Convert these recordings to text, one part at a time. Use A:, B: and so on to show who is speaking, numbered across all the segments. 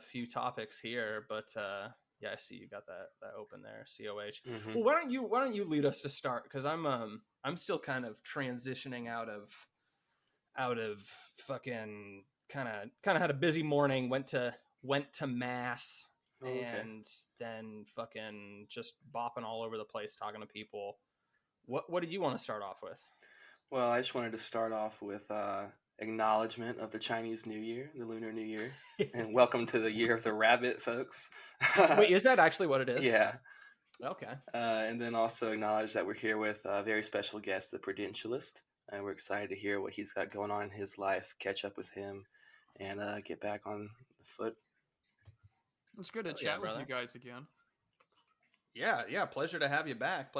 A: few topics here, but yeah, I see you got that open there. COH.
B: Mm-hmm.
A: Well, why don't you lead us to start? Because I'm still kind of transitioning out of fucking kind of had a busy morning. Went to mass.
B: Oh, okay.
A: And then fucking just bopping all over the place talking to people. What did you want to start off with?
B: Well, I just wanted to start off with acknowledgement of the Chinese New Year, the Lunar New Year, and welcome to the Year of the Rabbit, folks.
A: Wait, is that actually what it is?
B: Yeah.
A: Okay.
B: And then also acknowledge that we're here with a very special guest, the Prudentialist, and we're excited to hear what he's got going on in his life, catch up with him, and get back on the foot.
C: It's good to chat with you guys again.
A: Yeah, pleasure to have you back.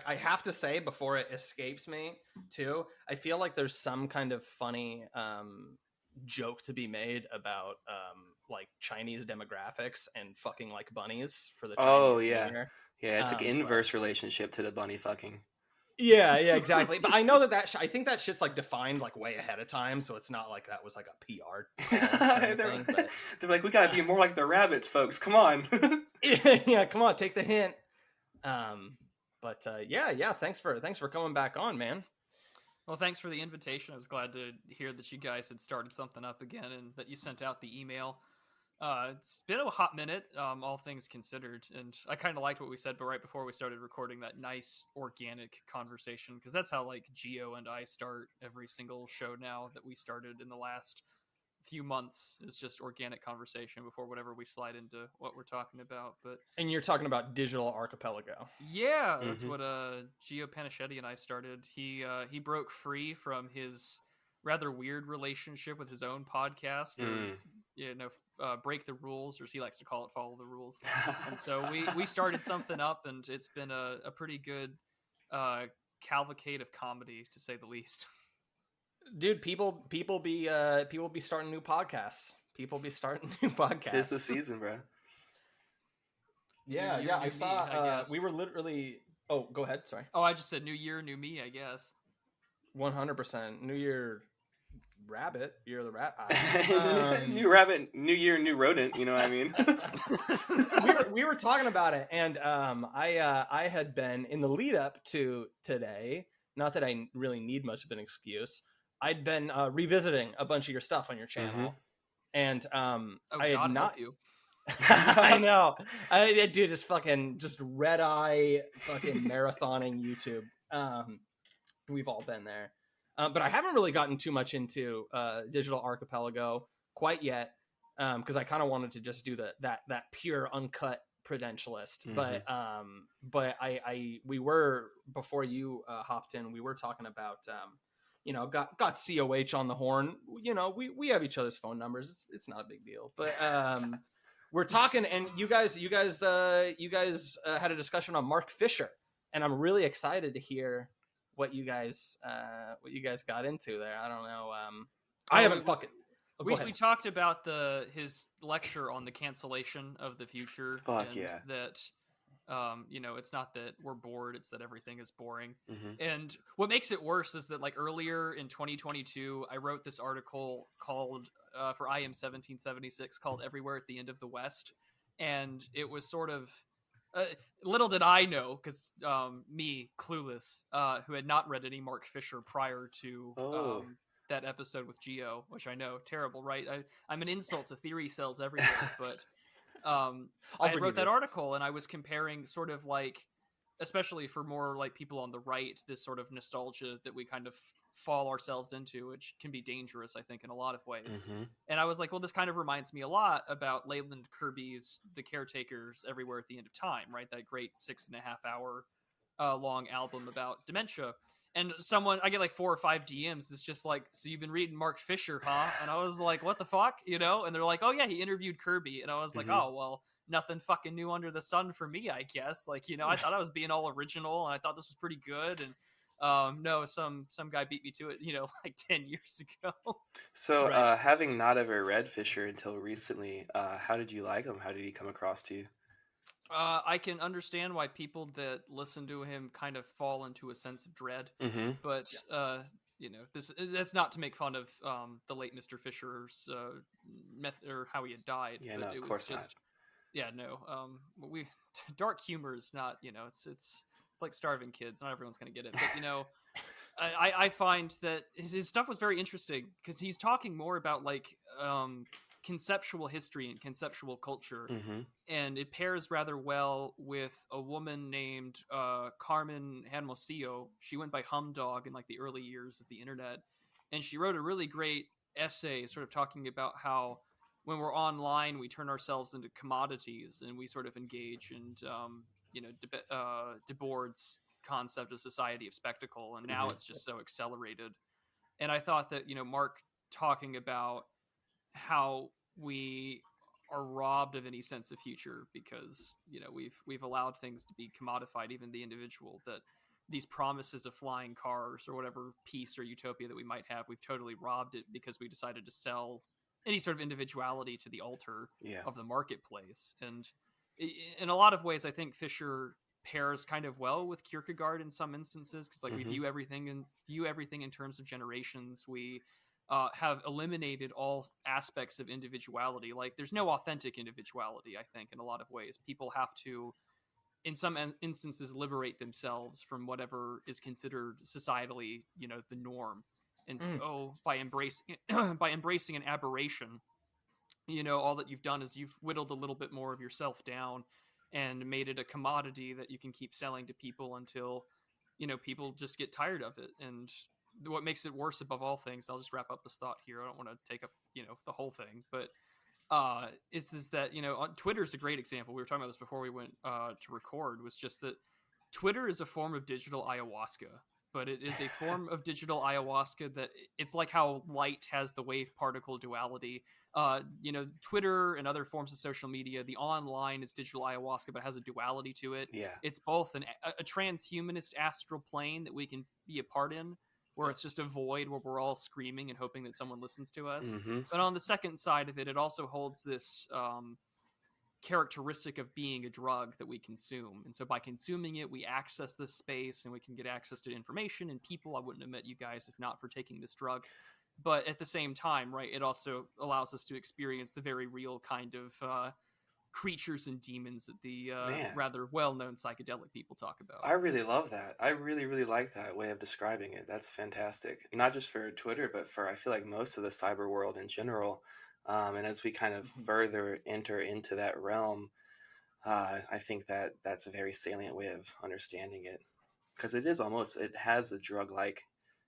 A: I have to say, before it escapes me, too, I feel like there's some kind of funny joke to be made about like Chinese demographics and fucking like bunnies for the Chinese New Year.
B: Yeah, it's like inverse relationship to the bunny fucking.
A: Yeah, exactly. But I know that I think that shit's like defined like way ahead of time, so it's not like that was like a PR.
B: They're like, we gotta be more like the rabbits, folks. Come on.
A: Yeah, come on, take the hint. But yeah. Thanks for coming back on, man.
C: Well, thanks for the invitation. I was glad to hear that you guys had started something up again and that you sent out the email. It's been a hot minute, all things considered, and I kind of liked what we said, but right before we started recording, that nice organic conversation, because that's how like Gio and I start every single show now that we started in the last few months, is just organic conversation before whatever we slide into what we're talking about.
A: And you're talking about Digital Archipelago.
C: Yeah, that's what Gio Panischetti and I started. He broke free from his rather weird relationship with his own podcast, or break the rules, or as he likes to call it, follow the rules. And so we started something up, and it's been a pretty good cavalcade of comedy, to say the least.
A: Dude, people be starting new podcasts.
B: It's the season, bro.
A: Yeah, I saw. We were literally. Oh, go ahead. Sorry.
C: Oh, I just said new year, new me, I guess.
A: 100%. New year, rabbit. Year of the rat.
B: New rabbit, new year, new rodent. You know what I mean?
A: we were talking about it, and I had been in the lead up to today. Not that I really need much of an excuse. I'd been revisiting a bunch of your stuff on your channel, and I had
C: God
A: not.
C: Help you.
A: I know. I do just red eye fucking marathoning YouTube. We've all been there, but I haven't really gotten too much into Digital Archipelago quite yet, because I kind of wanted to just do that pure uncut Prudentialist. But we were, before you hopped in, we were talking about got COH on the horn. We have each other's phone numbers. It's not a big deal, but we're talking, and you guys had a discussion on Mark Fisher, and I'm really excited to hear what you guys got into there. I don't know. I haven't fucking. Oh,
C: we talked about his lecture on the cancellation of the future.
B: Fuck yeah.
C: That it's not that we're bored, it's that everything is boring.
B: Mm-hmm.
C: And what makes it worse is that, like, earlier in 2022, I wrote this article called for IM 1776 called "Everywhere at the End of the West," and it was sort of little did I know, because me, clueless, who had not read any Mark Fisher prior to that episode with Gio, which I know, terrible, right? I'm an insult to theory cells everywhere, but I wrote that article, and I was comparing sort of like, especially for more like people on the right, this sort of nostalgia that we kind of fall ourselves into, which can be dangerous, I think, in a lot of ways.
B: Mm-hmm.
C: And I was like, well, this kind of reminds me a lot about Leland Kirby's The Caretakers Everywhere at the End of Time, right? That great 6.5 hour long album about dementia. And I get like 4 or 5 DMs. It's just like, so you've been reading Mark Fisher, huh? And I was like, what the fuck? And they're like, oh yeah, he interviewed Kirby. And I was like, oh, well, nothing fucking new under the sun for me, I guess. Like, I thought I was being all original, and I thought this was pretty good. And no, some guy beat me to it, like 10 years ago.
B: So
A: Right.
B: Having not ever read Fisher until recently, how did you like him? How did he come across to you?
C: I can understand why people that listen to him kind of fall into a sense of dread.
B: Mm-hmm.
C: But that's not to make fun of the late Mr. Fisher's method or how he had died.
B: Yeah,
C: but
B: no,
C: it
B: of
C: was
B: course
C: just,
B: not.
C: yeah, no. We dark humor is not, it's like starving kids. Not everyone's gonna get it, but I find that his stuff was very interesting because he's talking more about like conceptual history and conceptual culture,
B: Mm-hmm.
C: and it pairs rather well with a woman named Carmen Hermosillo. She went by Humdog in like the early years of the internet, and she wrote a really great essay sort of talking about how when we're online we turn ourselves into commodities and we sort of engage and Debord's concept of society of spectacle, and now
B: Mm-hmm.
C: it's just so accelerated. And I thought that Mark talking about how we are robbed of any sense of future because we've allowed things to be commodified, even the individual, that these promises of flying cars or whatever peace or utopia that we might have, we've totally robbed it because we decided to sell any sort of individuality to the altar
B: Yeah.
C: of the marketplace. And in a lot of ways I think Fisher pairs kind of well with Kierkegaard in some instances, because like we
B: Mm-hmm.
C: view everything in terms of generations. We have eliminated all aspects of individuality. Like there's no authentic individuality, I think, in a lot of ways. People have to, in some instances, liberate themselves from whatever is considered societally, the norm. And so by embracing an aberration, all that you've done is you've whittled a little bit more of yourself down and made it a commodity that you can keep selling to people until people just get tired of it. And what makes it worse above all things, I'll just wrap up this thought here, I don't want to take up the whole thing, but is this that on Twitter's a great example. We were talking about this before we went to record, was just that Twitter is a form of digital ayahuasca, but it is a form of digital ayahuasca that it's like how light has the wave particle duality. Twitter and other forms of social media, the online is digital ayahuasca, but it has a duality to it.
B: Yeah.
C: It's both a transhumanist astral plane that we can be a part in, where it's just a void where we're all screaming and hoping that someone listens to us.
B: Mm-hmm.
C: But on the second side of it, it also holds this characteristic of being a drug that we consume. And so by consuming it, we access this space and we can get access to information and people. I wouldn't have met you guys if not for taking this drug. But at the same time, right, it also allows us to experience the very real kind of creatures and demons that the rather well-known psychedelic people talk about.
B: I really love that. I really, really like that way of describing it. That's fantastic. Not just for Twitter, but for, I feel like, most of the cyber world in general. And as we kind of further enter into that realm, I think that that's a very salient way of understanding it. Because it has a drug-like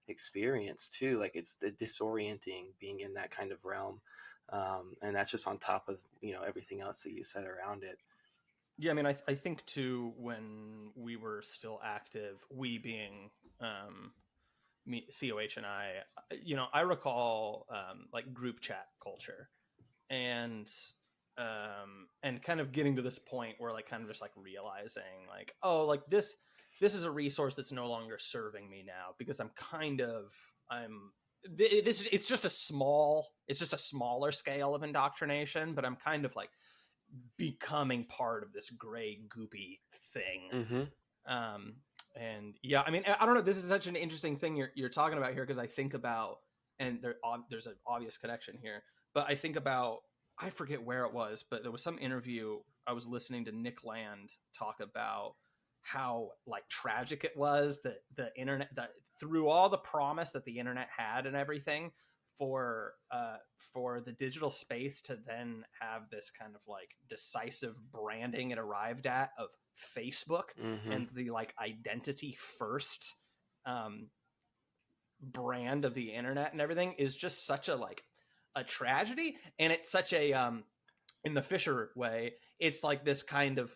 B: experience too. Like it's the disorienting being in that kind of realm. And that's just on top of, everything else that you said around it.
A: Yeah, I mean, I think too, when we were still active, we being me, COH and I recall like group chat culture and kind of getting to this point where like kind of just like realizing like, oh, like this is a resource that's no longer serving me now because it's just a smaller scale of indoctrination, but I'm kind of like becoming part of this gray goopy thing.
B: Mm-hmm.
A: And yeah, I mean, I don't know, this is such an interesting thing you're talking about here, because I think about, and there's an obvious connection here, but I think about, I forget where it was, but there was some interview I was listening to Nick Land talk about how like tragic it was that the internet, that through all the promise that the internet had and everything, for the digital space to then have this kind of like decisive branding it arrived at of Facebook,
B: Mm-hmm.
A: and the like identity first brand of the internet and everything is just such a like a tragedy. And it's such a in the Fisher way, it's like this kind of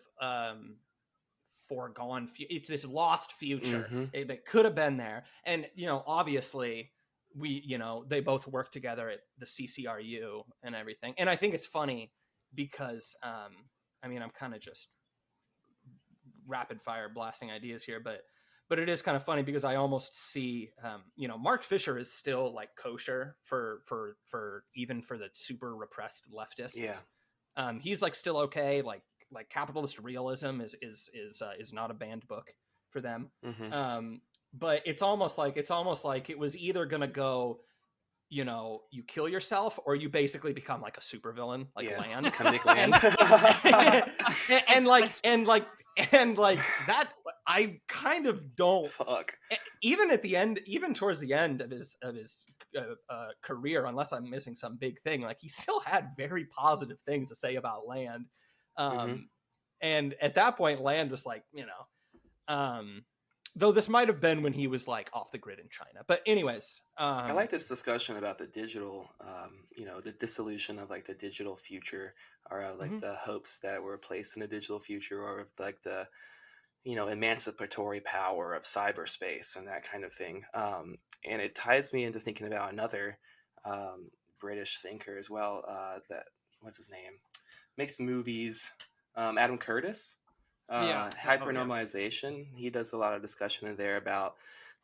A: foregone it's this lost future that could have been there. And obviously they both work together at the CCRU and everything. And I think it's funny because I mean, I'm kind of just rapid fire blasting ideas here, but it is kind of funny because I almost see Mark Fisher is still like kosher for even for the super repressed leftists.
B: Yeah.
A: He's like still okay. Like Capitalist Realism is not a banned book for them.
B: Mm-hmm.
A: but it's almost like it was either gonna go, you know, you kill yourself or you basically become like a supervillain, like
B: Yeah,
A: Land.
B: become Nick Land.
A: and like that, I kind of don't.
B: Fuck.
A: Even at the end, even towards the end of his career, unless I'm missing some big thing, like he still had very positive things to say about Land. And at that point, Land was like, you know, though this might have been when he was like off the grid in China. But anyways,
B: I like this discussion about the digital, you know, the dissolution of like the digital future, or like the hopes that were placed in a digital future, or of like the, you know, emancipatory power of cyberspace and that kind of thing. And it ties me into thinking about another British thinker as well. That what's his name? Makes movies. Adam Curtis. Hypernormalization. He does a lot of discussion in there about,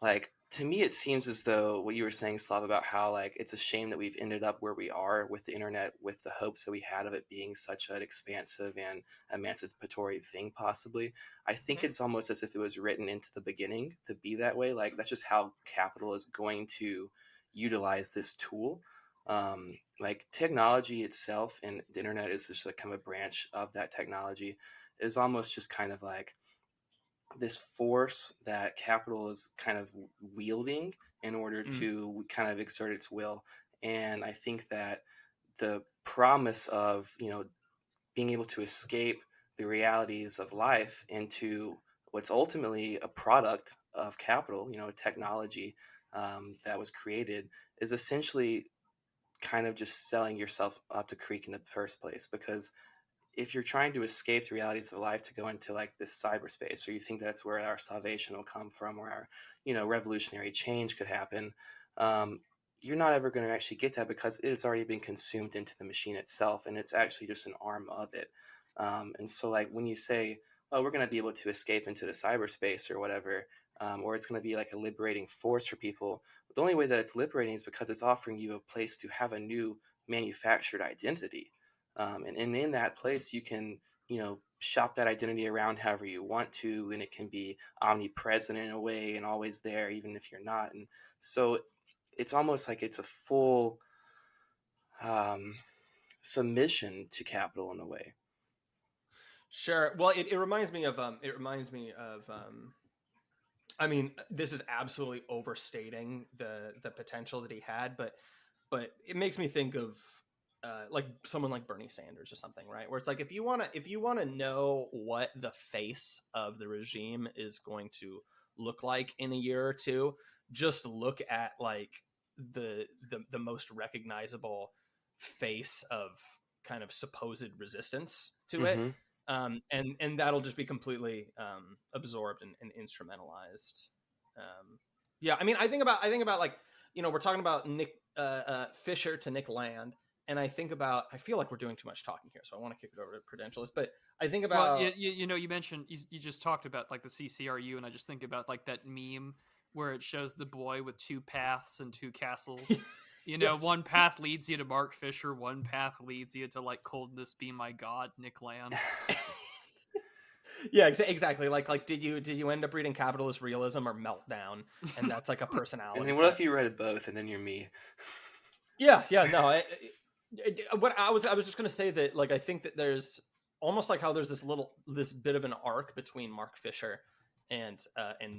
B: like, to me it seems as though what you were saying, Slav, about how like it's a shame that we've ended up where we are with the internet, with the hopes that we had of it being such an expansive and emancipatory thing. Possibly, I think it's almost as if it was written into the beginning to be that way. Like that's just how capital is going to utilize this tool. Like technology itself, and the internet is just like kind of a branch of that technology, is almost just kind of like this force that capital is kind of wielding in order to kind of exert its will. And I think that the promise of, you know, being able to escape the realities of life into what's ultimately a product of capital, you know, technology that was created, is essentially kind of just selling yourself up to creek in the first place. Because if you're trying to escape the realities of life to go into like this cyberspace, or you think that's where our salvation will come from, or our, you know, revolutionary change could happen, you're not ever going to actually get that, because it's already been consumed into the machine itself, and it's actually just an arm of it. And so like when you say, oh, we're going to be able to escape into the cyberspace or whatever, or it's going to be like a liberating force for people, the only way that it's liberating is because it's offering you a place to have a new manufactured identity. And in that place, you can, you know, shop that identity around however you want to, and it can be omnipresent in a way and always there, even if you're not. And so it's almost like it's a full submission to capital in a way.
A: Sure. Well, it reminds me of I mean, this is absolutely overstating the potential that he had, but it makes me think of like someone like Bernie Sanders or something, right? Where it's like, if you want to know what the face of the regime is going to look like in a year or two, just look at like the most recognizable face of kind of supposed resistance to it. And that'll just be completely absorbed and instrumentalized. Yeah, I mean, I think about like, you know, we're talking about Nick Fisher to Nick Land, and I feel like we're doing too much talking here, so I want to kick it over to Prudentialist. But I think about,
C: well, you know, you mentioned you just talked about like the CCRU, and I just think about like that meme where it shows the boy with two paths and two castles. You know,
A: Yes.
C: One path leads you to Mark Fisher, one path leads you to like coldness be my god, Nick Land.
A: yeah, exactly. Like, did you end up reading Capitalist Realism or Meltdown? And that's like a personality.
B: And then what if you read both, and then you're me?
A: Yeah, no. What I was just gonna say that, like, I think that there's almost like how there's this bit of an arc between Mark Fisher and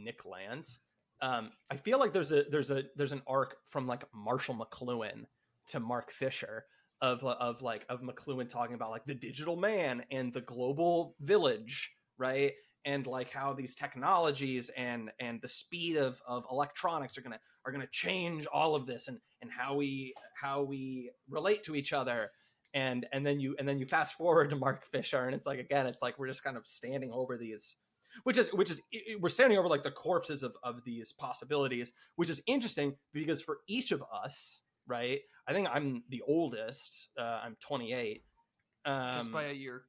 A: Nick Lands. I feel like there's an arc from like Marshall McLuhan to Mark Fisher of McLuhan talking about like the digital man and the global village, right? And like how these technologies and the speed of electronics are gonna change all of this, and how we relate to each other. And then you fast forward to Mark Fisher, and it's like, again, it's like we're just kind of standing over these, which is we're standing over like the corpses of these possibilities, which is interesting because for each of us, right? I think I'm the oldest. I'm 28.
C: Just by a year.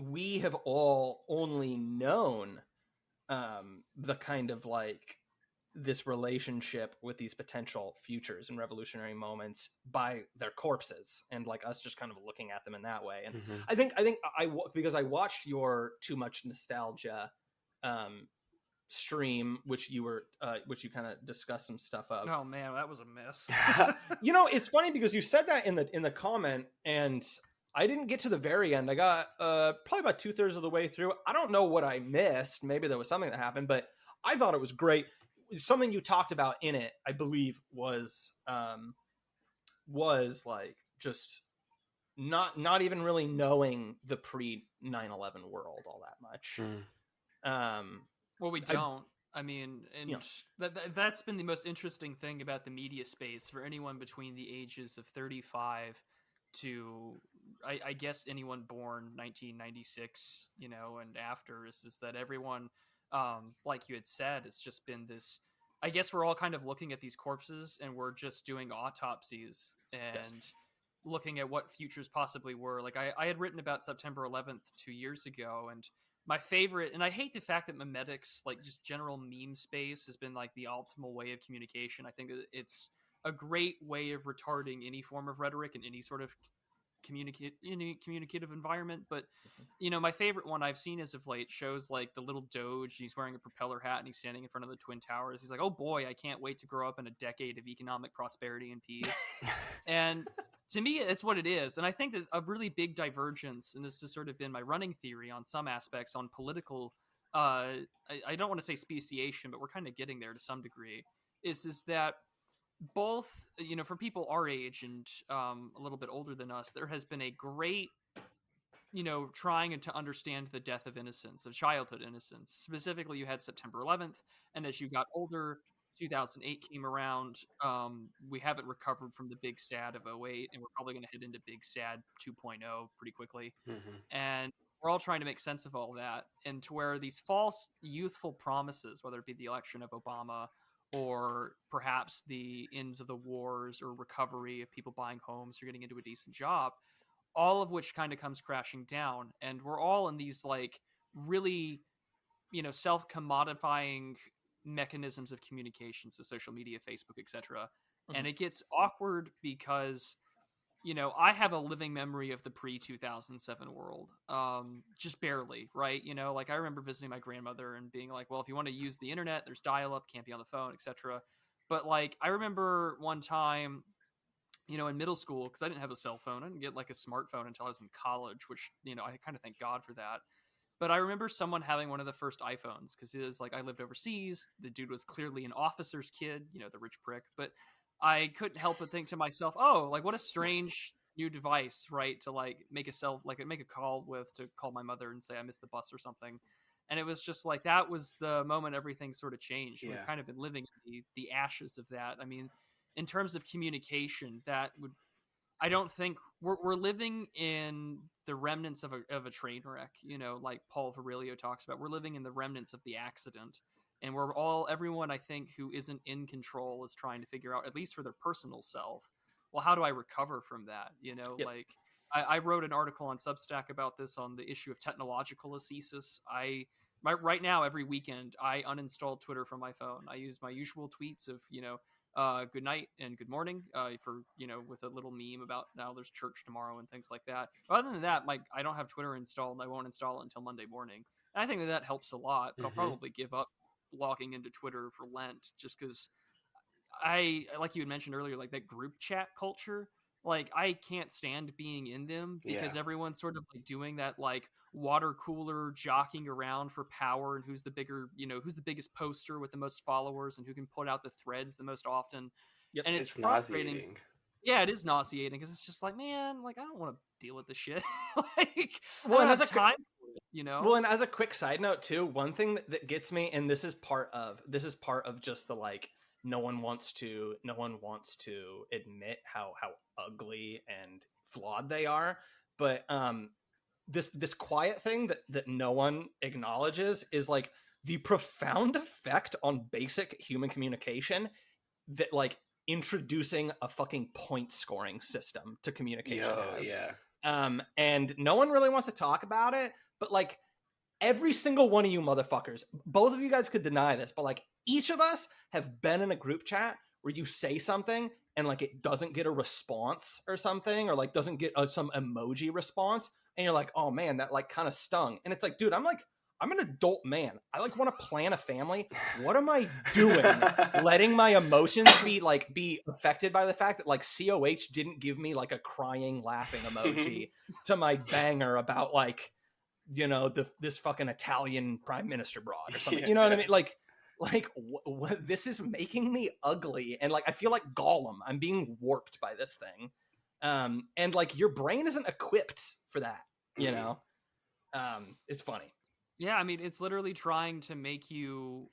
A: We have all only known the kind of like this relationship with these potential futures and revolutionary moments by their corpses, and like us just kind of looking at them in that way. And
B: Mhm.
A: I think because I watched your Too Much Nostalgia stream, which you kind of discussed some stuff of.
C: Oh man, that was a mess.
A: You know, it's funny because you said that in the comment, and I didn't get to the very end. I got probably about 2/3 of the way through. I don't know what I missed. Maybe there was something that happened, but I thought it was great. Something you talked about in it, I believe, was like just not even really knowing the pre 9/11 world all that much.
C: Well, we don't. I mean, and
A: you know,
C: that's been the most interesting thing about the media space for anyone between the ages of 35 to, I guess, anyone born 1996, you know, and after, is that everyone, like you had said, it's just been this. I guess we're all kind of looking at these corpses and we're just doing autopsies and looking at what futures possibly were. Like I had written about September 11th 2 years ago, and my favorite, and I hate the fact that memetics, like just general meme space, has been like the optimal way of communication. I think it's a great way of retarding any form of rhetoric in any sort of communicative environment. But you know, my favorite one I've seen as of late shows like the little Doge. He's wearing a propeller hat and he's standing in front of the Twin Towers. He's like, "Oh boy, I can't wait to grow up in a decade of economic prosperity and peace." And to me, it's what it is. And I think that a really big divergence, and this has sort of been my running theory on some aspects on political, I don't want to say speciation, but we're kind of getting there to some degree, is that both, you know, for people our age and a little bit older than us, there has been a great, you know, trying to understand the death of innocence, of childhood innocence. Specifically, you had September 11th, and as you got older, 2008 came around. We haven't recovered from the big sad of 08, and we're probably going to hit into big sad 2.0 pretty quickly. And we're all trying to make sense of all that, and to where these false youthful promises, whether it be the election of Obama or perhaps the ends of the wars or recovery of people buying homes or getting into a decent job, all of which kind of comes crashing down. And we're all in these like really, you know, self-commodifying mechanisms of communication, so social media, Facebook, etc. And it gets awkward because, you know, I have a living memory of the pre-2007 world, just barely, right? You know, like I remember visiting my grandmother and being like, well, if you want to use the internet, there's dial-up, can't be on the phone, etc. But like I remember one time, you know, in middle school, because I didn't have a cell phone, I didn't get like a smartphone until I was in college, which, you know, I kind of thank God for that. But I remember someone having one of the first iPhones, because it was like, I lived overseas. The dude was clearly an officer's kid, you know, the rich prick. But I couldn't help but think to myself, oh, like what a strange new device, right? To like make a call with, to call my mother and say I missed the bus or something. And it was just like, that was the moment everything sort of changed.
B: Yeah.
C: We've kind of been living in the ashes of that. I mean, in terms of communication, that would, I don't think we're living in the remnants of a train wreck, you know, like Paul Virilio talks about. We're living in the remnants of the accident. And everyone, I think, who isn't in control is trying to figure out, at least for their personal self, well, how do I recover from that? You know,
A: Yep.
C: like I wrote an article on Substack about this on the issue of technological ascesis. Right now, every weekend, I uninstall Twitter from my phone. I use my usual tweets of, you know, good night and good morning, for, you know, with a little meme about now there's church tomorrow and things like that. But other than that, I don't have Twitter installed, and I won't install it until Monday morning. And I think that helps a lot, but I'll probably give up logging into Twitter for Lent, just because like you had mentioned earlier, like that group chat culture, like I can't stand being in them because everyone's sort of like doing that like water cooler jockeying around for power and who's the biggest poster with the most followers and who can put out the threads the most often.
A: Yep.
C: And it's frustrating.
B: Nauseating.
C: Yeah, it is nauseating because it's just like, man, like I don't want to deal with this shit. Like,
A: Well,
C: I
A: and
C: don't
A: as
C: have
A: a
C: time for it, you know.
A: Well, and as a quick side note too, one thing that gets me, and this is part of just the like, no one wants to admit how ugly and flawed they are, but this quiet thing that no one acknowledges is like the profound effect on basic human communication that like introducing a fucking point scoring system to communication has.
B: Yeah.
A: And no one really wants to talk about it, but like every single one of you motherfuckers, both of you guys could deny this, but like each of us have been in a group chat where you say something and like it doesn't get a response or something, or like doesn't get some emoji response, and you're like, oh man, that like kind of stung. And it's like, dude, I'm an adult man. I like want to plan a family. What am I doing letting my emotions be affected by the fact that like COH didn't give me like a crying laughing emoji to my banger about like, you know, this fucking Italian prime minister broad or something. You know what I mean? Like what this is making me ugly, and like I feel like Gollum. I'm being warped by this thing. And like your brain isn't equipped for that, you know. It's funny.
C: Yeah, I mean, it's literally trying to make you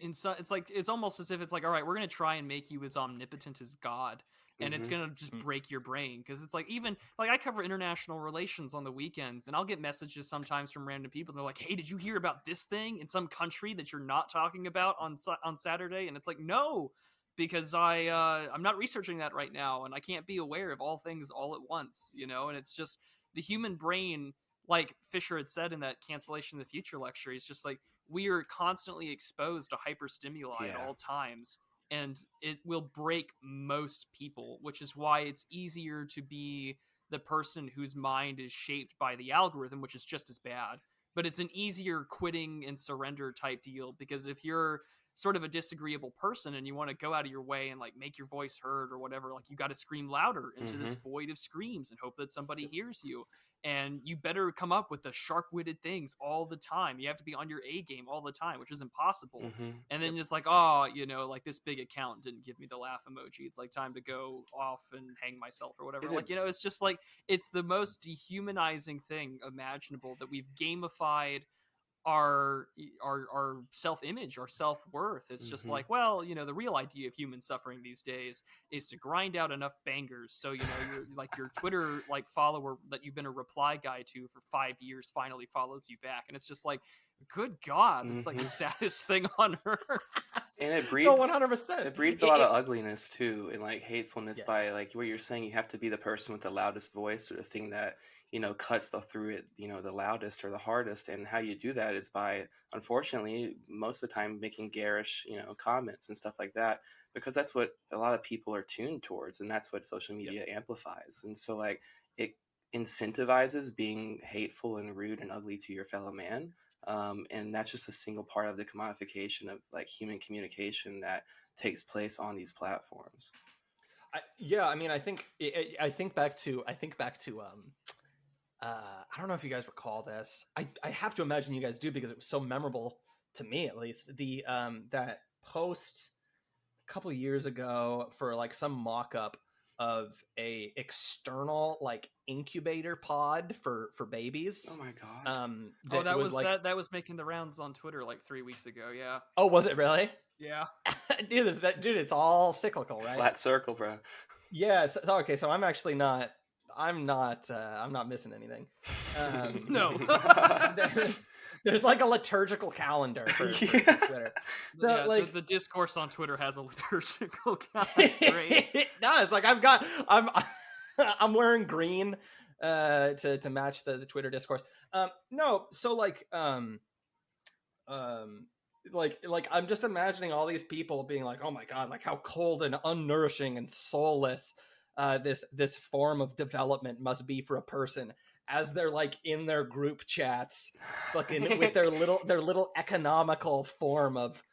C: it's like, it's almost as if it's like, all right, we're going to try and make you as omnipotent as God. And it's going to just break your brain, because it's like, even like I cover international relations on the weekends, and I'll get messages sometimes from random people. They're like, hey, did you hear about this thing in some country that you're not talking about on Saturday? And it's like, no, because I'm not researching that right now, and I can't be aware of all things all at once, you know. And it's just the human brain, like Fisher had said in that Cancellation of the Future lecture. He's just like, we are constantly exposed to hyperstimuli at all times, and it will break most people, which is why it's easier to be the person whose mind is shaped by the algorithm, which is just as bad. But it's an easier quitting and surrender type deal, because if you're sort of a disagreeable person and you want to go out of your way and like make your voice heard or whatever, like you got to scream louder into this void of screams and hope that somebody hears you. And you better come up with the sharp-witted things all the time. You have to be on your A game all the time, which is impossible. And then it's like, oh, you know, like this big account didn't give me the laugh emoji. It's like time to go off and hang myself or whatever. Like, you know, it's just like, it's the most dehumanizing thing imaginable, that we've gamified our self-image, our self-worth. It's just like, well, you know, the real idea of human suffering these days is to grind out enough bangers, so, you know, you're like, your Twitter like follower that you've been a reply guy to for 5 years finally follows you back. And it's just like, good God, it's like the saddest thing on earth.
B: And it breeds
A: 100%.
B: It breeds a lot of ugliness too, and like hatefulness, by like what you're saying. You have to be the person with the loudest voice, or the thing that, you know, cuts through it, you know, the loudest or the hardest. And how you do that is by, unfortunately, most of the time making garish, you know, comments and stuff like that, because that's what a lot of people are tuned towards, and that's what social media amplifies. And so like it incentivizes being hateful and rude and ugly to your fellow man. And that's just a single part of the commodification of like human communication that takes place on these platforms.
A: I mean, I think back to I don't know if you guys recall this. I have to imagine you guys do, because it was so memorable to me, at least. The that post a couple of years ago for like some mock-up of a external like incubator pod for babies.
B: Oh my God.
C: That was making the rounds on Twitter like 3 weeks ago. Yeah.
A: Oh, was it really?
C: Yeah.
A: Dude, it's all cyclical, right?
B: Flat circle, bro.
A: Yeah. So okay. So I'm actually not. I'm not missing anything.
C: No.
A: There's like a liturgical calendar for Twitter. So,
C: yeah,
A: like
C: the discourse on Twitter has a liturgical calendar. That's great.
A: It does. Like I'm wearing green to match the Twitter discourse. No, so like I'm just imagining all these people being like, oh my God, like how cold and unnourishing and soulless this form of development must be for a person, as they're like in their group chats, fucking with their little economical form of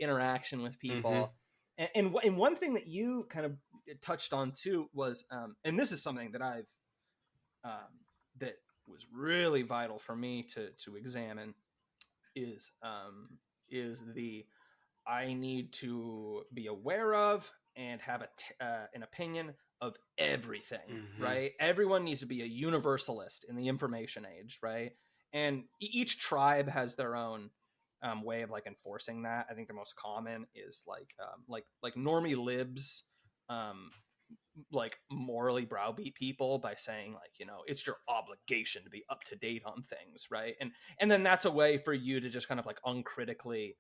A: interaction with people. And one thing that you kind of touched on too was, and this is something that I've that was really vital for me to examine, is the I need to be aware of and have an opinion of everything, right? Everyone needs to be a universalist in the information age, right? And each tribe has their own way of like enforcing that. I think the most common is like normie libs, like morally browbeat people by saying like, you know, it's your obligation to be up to date on things, right? And then that's a way for you to just kind of like uncritically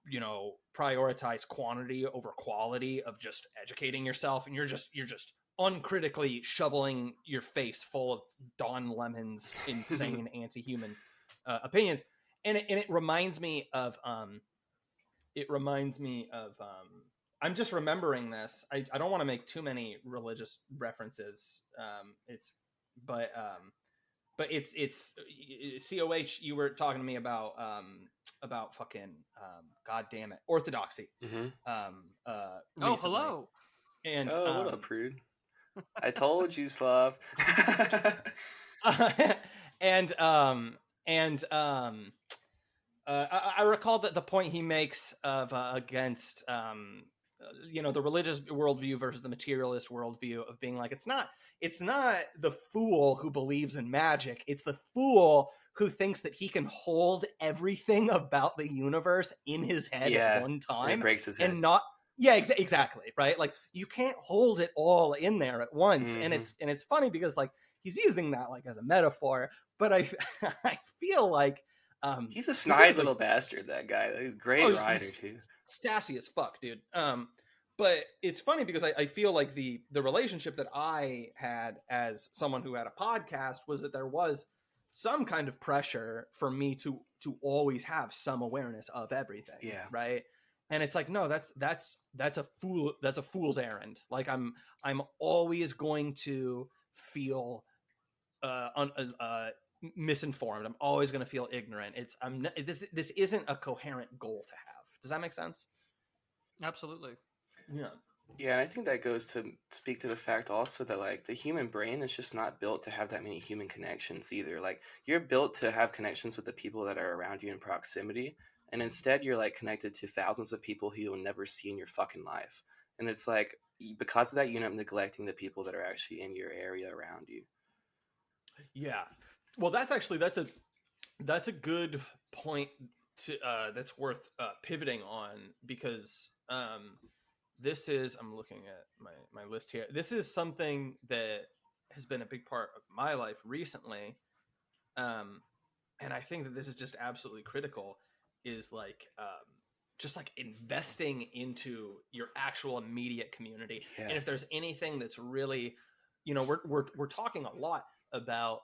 A: you know, prioritize quantity over quality of just educating yourself, and you're just uncritically shoveling your face full of Don Lemon's insane anti-human opinions. And it reminds me of I'm just remembering this. I don't want to make too many religious references. But it's COH. You were talking to me about fucking God damn it, orthodoxy.
C: Oh, hello.
A: And
B: what up, Prude? I told you, Slav.
A: I recall that the point he makes of against the religious worldview versus the materialist worldview of being like, it's not the fool who believes in magic, it's the fool who thinks that he can hold everything about the universe in his head at one time,
B: it breaks his head.
A: and not exactly, right? Like, you can't hold it all in there at once. And it's funny because like he's using that like as a metaphor, but I feel like
B: he's a snide little bastard, that guy. He's a great writer too.
A: Sassy as fuck, dude. But it's funny because I feel like the relationship that I had as someone who had a podcast was that there was some kind of pressure for me to always have some awareness of everything.
B: Yeah.
A: Right. And it's like, no, that's a fool's errand. Like I'm always going to feel misinformed. I'm always going to feel ignorant. This isn't a coherent goal to have. Does that make sense?
C: Absolutely.
B: Yeah, and I think that goes to speak to the fact also that like the human brain is just not built to have that many human connections either. Like, you're built to have connections with the people that are around you in proximity, and instead you're like connected to thousands of people who you'll never see in your fucking life. And it's like, because of that, you end up neglecting the people that are actually in your area around you. Yeah.
A: Well, that's a good point to that's worth pivoting on, because this is, I'm looking at my list here. This is something that has been a big part of my life recently. And I think that this is just absolutely critical, is like just like investing into your actual immediate community.
B: Yes.
A: And if there's anything that's really, we're talking a lot about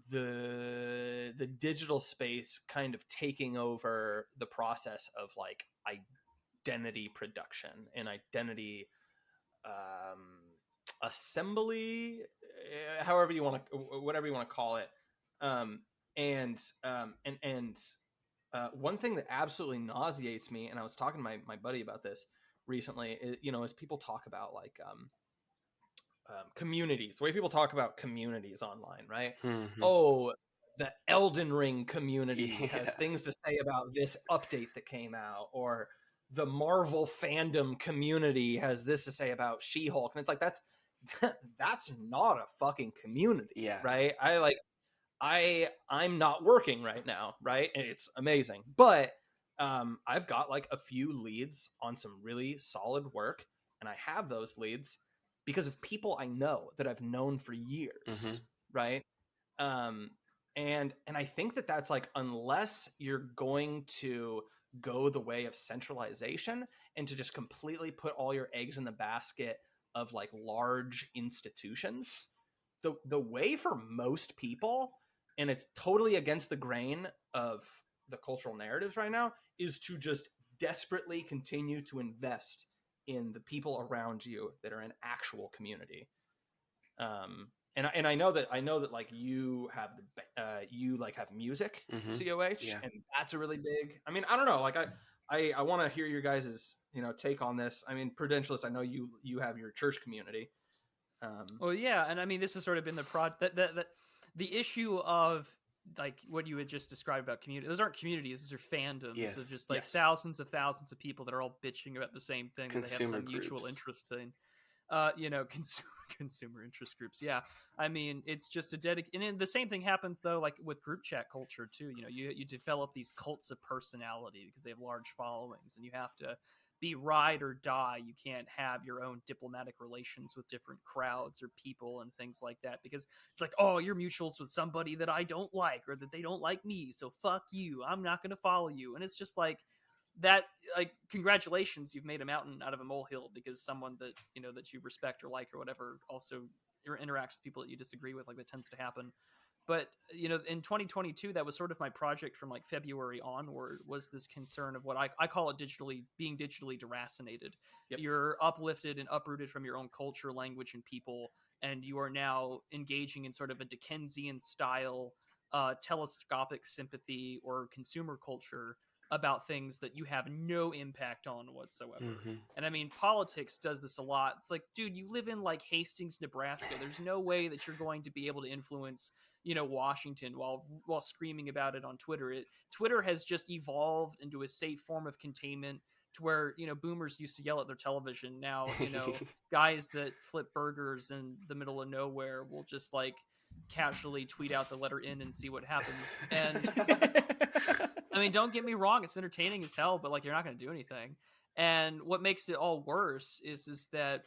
A: the digital space kind of taking over the process of like identity production and identity assembly, however you want to, whatever you want to call it. One thing that absolutely nauseates me, and I was talking to my buddy about this recently, is people talk about like communities, the way people talk about communities online, right?
B: Mm-hmm.
A: Oh, the Elden Ring community has things to say about this update that came out, or the Marvel fandom community has this to say about She-Hulk. And it's like, that's not a fucking community, right? I'm not working right now, right? And it's amazing, but I've got like a few leads on some really solid work, and I have those leads because of people I know that I've known for years, right? And I think that that's like, unless you're going to go the way of centralization and to just completely put all your eggs in the basket of like large institutions, the way for most people, and it's totally against the grain of the cultural narratives right now, is to just desperately continue to invest in the people around you that are an actual community. And I know that like you have you like have music, COH, and that's a really big, I mean, I don't know, like I want to hear your guys' take on this. I mean, Prudentialist, I know you have your church community.
C: Well, yeah, and I mean, this has sort of been the issue of like what you had just described about community. Those aren't communities; those are fandoms.
B: Yes.
C: So just like thousands of people that are all bitching about the same thing. That they have some mutual interest in. Consumer interest groups. Yeah, I mean, it's just and the same thing happens though, like with group chat culture too. You develop these cults of personality because they have large followings, and you have to be ride or die. You can't have your own diplomatic relations with different crowds or people and things like that, because it's like, oh, you're mutuals with somebody that I don't like, or that they don't like me, so fuck you, I'm not going to follow you. And it's just like, that, like, congratulations, you've made a mountain out of a molehill, because someone that, you know, that you respect or like or whatever also interacts with people that you disagree with. Like, that tends to happen. But, you know, in 2022, that was sort of my project from like February onward, was this concern of what I call it being digitally deracinated.
A: Yep.
C: You're uplifted and uprooted from your own culture, language, and people, and you are now engaging in sort of a Dickensian style telescopic sympathy or consumer culture about things that you have no impact on whatsoever.
B: Mm-hmm.
C: And I mean, politics does this a lot. It's like, dude, you live in like Hastings, Nebraska. There's no way that you're going to be able to influence, you know, Washington while screaming about it on Twitter. Twitter has just evolved into a safe form of containment, to where, you know, boomers used to yell at their television. Now, you know, guys that flip burgers in the middle of nowhere will just like casually tweet out the letter N and see what happens. And I mean, don't get me wrong, it's entertaining as hell, but like, you're not going to do anything. And what makes it all worse is that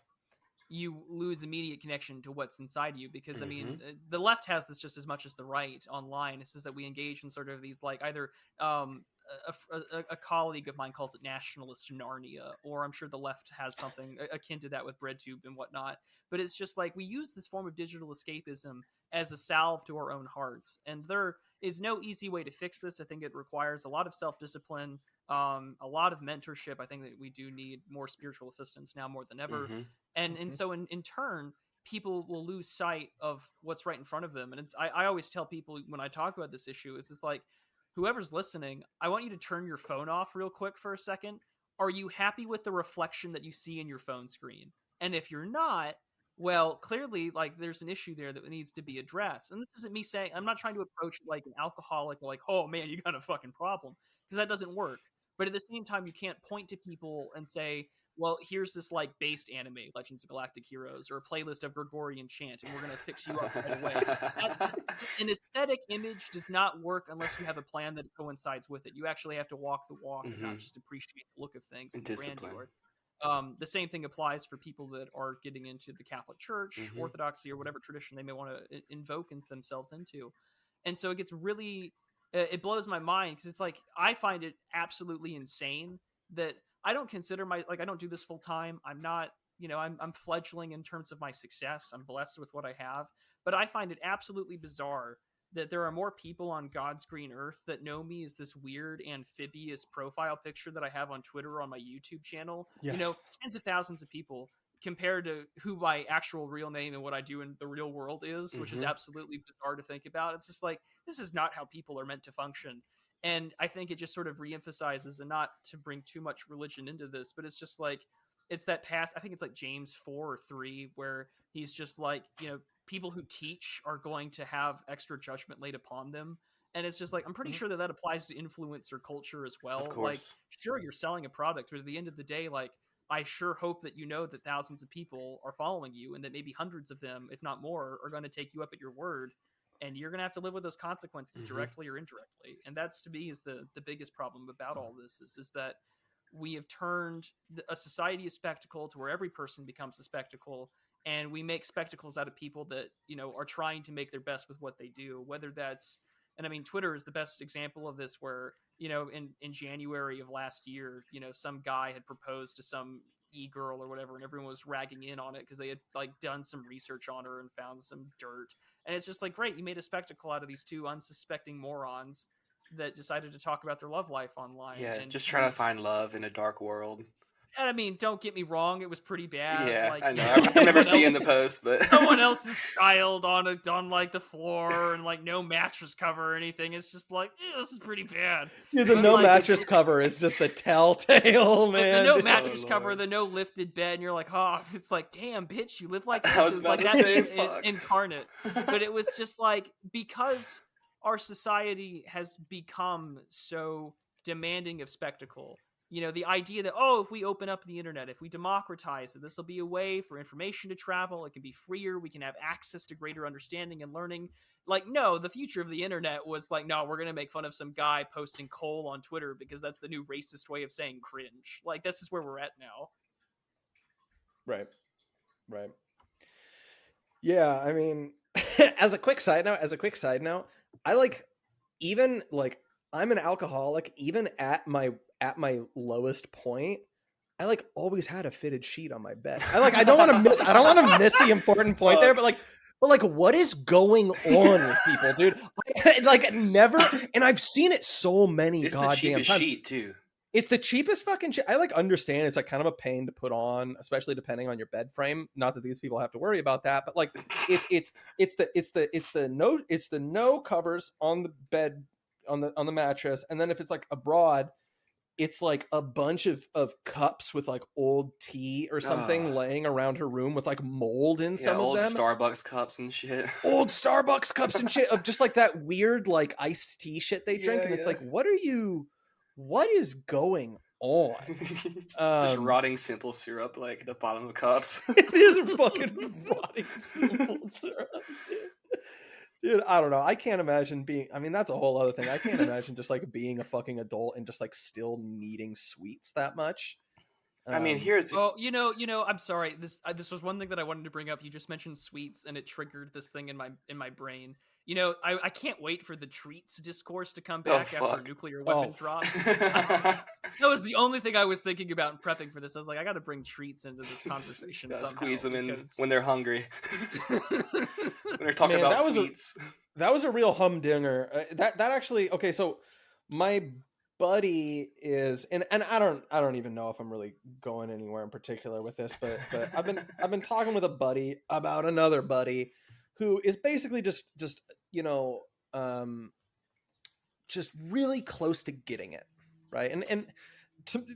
C: you lose immediate connection to what's inside you, because I mean, the left has this just as much as the right online. It's just that we engage in sort of these, like, either a colleague of mine calls it nationalist Narnia, or I'm sure the left has something akin to that with BreadTube and whatnot. But it's just like, we use this form of digital escapism as a salve to our own hearts, and there is no easy way to fix this. I think it requires a lot of self-discipline, a lot of mentorship. I think that we do need more spiritual assistance now more than ever. And so in turn, people will lose sight of what's right in front of them. And I always tell people when I talk about this issue, is it's like, whoever's listening, I want you to turn your phone off real quick for a second. Are you happy with the reflection that you see in your phone screen? And if you're not, well, clearly, like, there's an issue there that needs to be addressed. And this isn't me saying, I'm not trying to approach it like an alcoholic, like, oh man, you got a fucking problem, because that doesn't work. But at the same time, you can't point to people and say, well, here's this like based anime, Legends of Galactic Heroes, or a playlist of Gregorian chant, and we're going to fix you up right away. An aesthetic image does not work unless you have a plan that coincides with it. You actually have to walk the walk and not just appreciate the look of things and the grandeur. The same thing applies for people that are getting into the Catholic Church, Orthodoxy, or whatever tradition they may want to invoke themselves into. And so it gets really, it blows my mind, because it's like, I find it absolutely insane that I don't consider I don't do this full time. I'm not, you know, I'm fledgling in terms of my success. I'm blessed with what I have, but I find it absolutely bizarre that there are more people on God's green earth that know me as this weird amphibious profile picture that I have on Twitter or on my YouTube channel. Yes. You know, tens of thousands of people, compared to who my actual real name and what I do in the real world is, which is absolutely bizarre to think about. It's just like, this is not how people are meant to function. And I think it just sort of reemphasizes, and not to bring too much religion into this, but it's just like, it's that past, I think it's like James 4 or 3, where he's just like, you know, people who teach are going to have extra judgment laid upon them. And it's just like, I'm pretty sure that applies to influencer culture as well. Like, sure, you're selling a product, but at the end of the day, like, I sure hope that you know that thousands of people are following you, and that maybe hundreds of them, if not more, are going to take you up at your word. And you're going to have to live with those consequences directly or indirectly. And that's, to me, is the biggest problem about all this, is that we have turned a society of spectacle to where every person becomes a spectacle. And we make spectacles out of people that, you know, are trying to make their best with what they do, whether that's, and I mean, Twitter is the best example of this, where, you know, in January of last year, you know, some guy had proposed to some e-girl or whatever, and everyone was ragging in on it because they had like done some research on her and found some dirt. And it's just like, great, you made a spectacle out of these two unsuspecting morons that decided to talk about their love life online.
B: Yeah,
C: and
B: just trying to find love in a dark world.
C: And I mean, don't get me wrong, it was pretty bad.
B: Yeah,
C: like,
B: I know. I remember seeing the post, but
C: someone else's child on like the floor, and like no mattress cover or anything. It's just like, this is pretty bad.
A: Yeah, the no mattress cover is just a telltale, man.
C: The no mattress cover, the no lifted bed, and you're like, oh, it's like, damn, bitch, you live like this.
B: I was about to say, fuck.
C: Incarnate. But it was just like, because our society has become so demanding of spectacle. You know, the idea that, oh, if we open up the internet, if we democratize it, this will be a way for information to travel. It can be freer. We can have access to greater understanding and learning. Like, no, the future of the internet was like, no, we're going to make fun of some guy posting coal on Twitter because that's the new racist way of saying cringe. Like, this is where we're at now.
A: Right. Yeah, I mean, as a quick side note, I like, even like, I'm an alcoholic, even at my at my lowest point, I like always had a fitted sheet on my bed. I don't want to miss the important point there, but like what is going on with people, dude? Like never, and I've seen it so many
B: It's the
A: goddamn
B: cheapest
A: times.
B: sheet too.
A: It's the cheapest fucking shit. I like understand it's like kind of a pain to put on, especially depending on your bed frame. Not that these people have to worry about that, but like it's the no covers on the bed on the mattress, and then if it's like abroad, it's like a bunch of cups with like old tea or something laying around her room with like mold in some
B: old
A: of them.
B: Starbucks cups and shit.
A: Old Starbucks cups and shit of just like that weird like iced tea shit they drink, and it's like, what is going on?
B: Just rotting simple syrup like at the bottom of cups.
A: It is fucking rotting simple syrup, dude. I don't know. I can't imagine being. I mean, that's a whole other thing. I can't imagine just like being a fucking adult and just like still needing sweets that much.
B: I mean, here's.
C: Oh, you know. I'm sorry. This was one thing that I wanted to bring up. You just mentioned sweets, and it triggered this thing in my brain. You know, I can't wait for the treats discourse to come back after nuclear weapon drops. That was the only thing I was thinking about in prepping for this. I was like, I got to bring treats into this conversation somehow.
B: Squeeze them in when they're hungry. When they're talking about sweets.
A: That was a real humdinger. That actually, okay, so my buddy is, and I don't even know if I'm really going anywhere in particular with this, but I've been talking with a buddy about another buddy who is basically just you know, just really close to getting it, right? And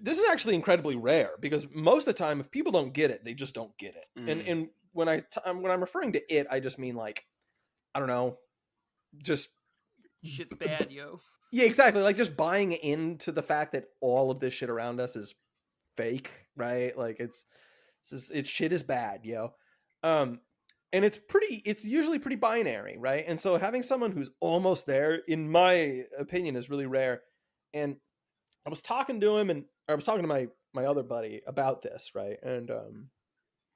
A: this is actually incredibly rare, because most of the time, if people don't get it, they just don't get it. And when I'm referring to it, I just mean like, I don't know, just
C: shit's bad, yo.
A: Yeah, exactly. Like just buying into the fact that all of this shit around us is fake, right? Like it's shit is bad, yo. And it's usually pretty binary, right? And so having someone who's almost there, in my opinion, is really rare. And I was talking to him, and I was talking to my other buddy about this, right? And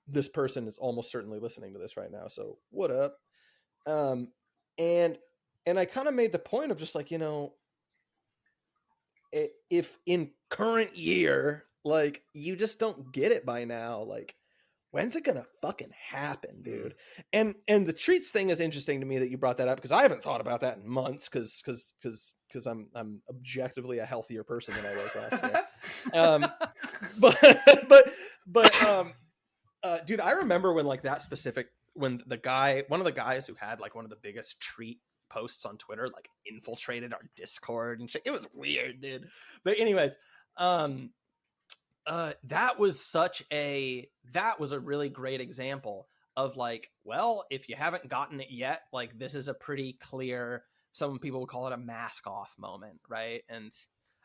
A: this person is almost certainly listening to this right now, so what up? And I kind of made the point of just like, you know, if in current year, like, you just don't get it by now, like, when's it gonna fucking happen, dude? And the treats thing is interesting to me that you brought that up, because I haven't thought about that in months, because I'm objectively a healthier person than I was last year. Dude, I remember when like that specific, when one of the guys who had like one of the biggest treat posts on Twitter like infiltrated our Discord and shit. It was weird, dude. But anyways, that was a really great example of like, well, if you haven't gotten it yet, like this is a pretty clear, some people would call it a mask off moment, right? And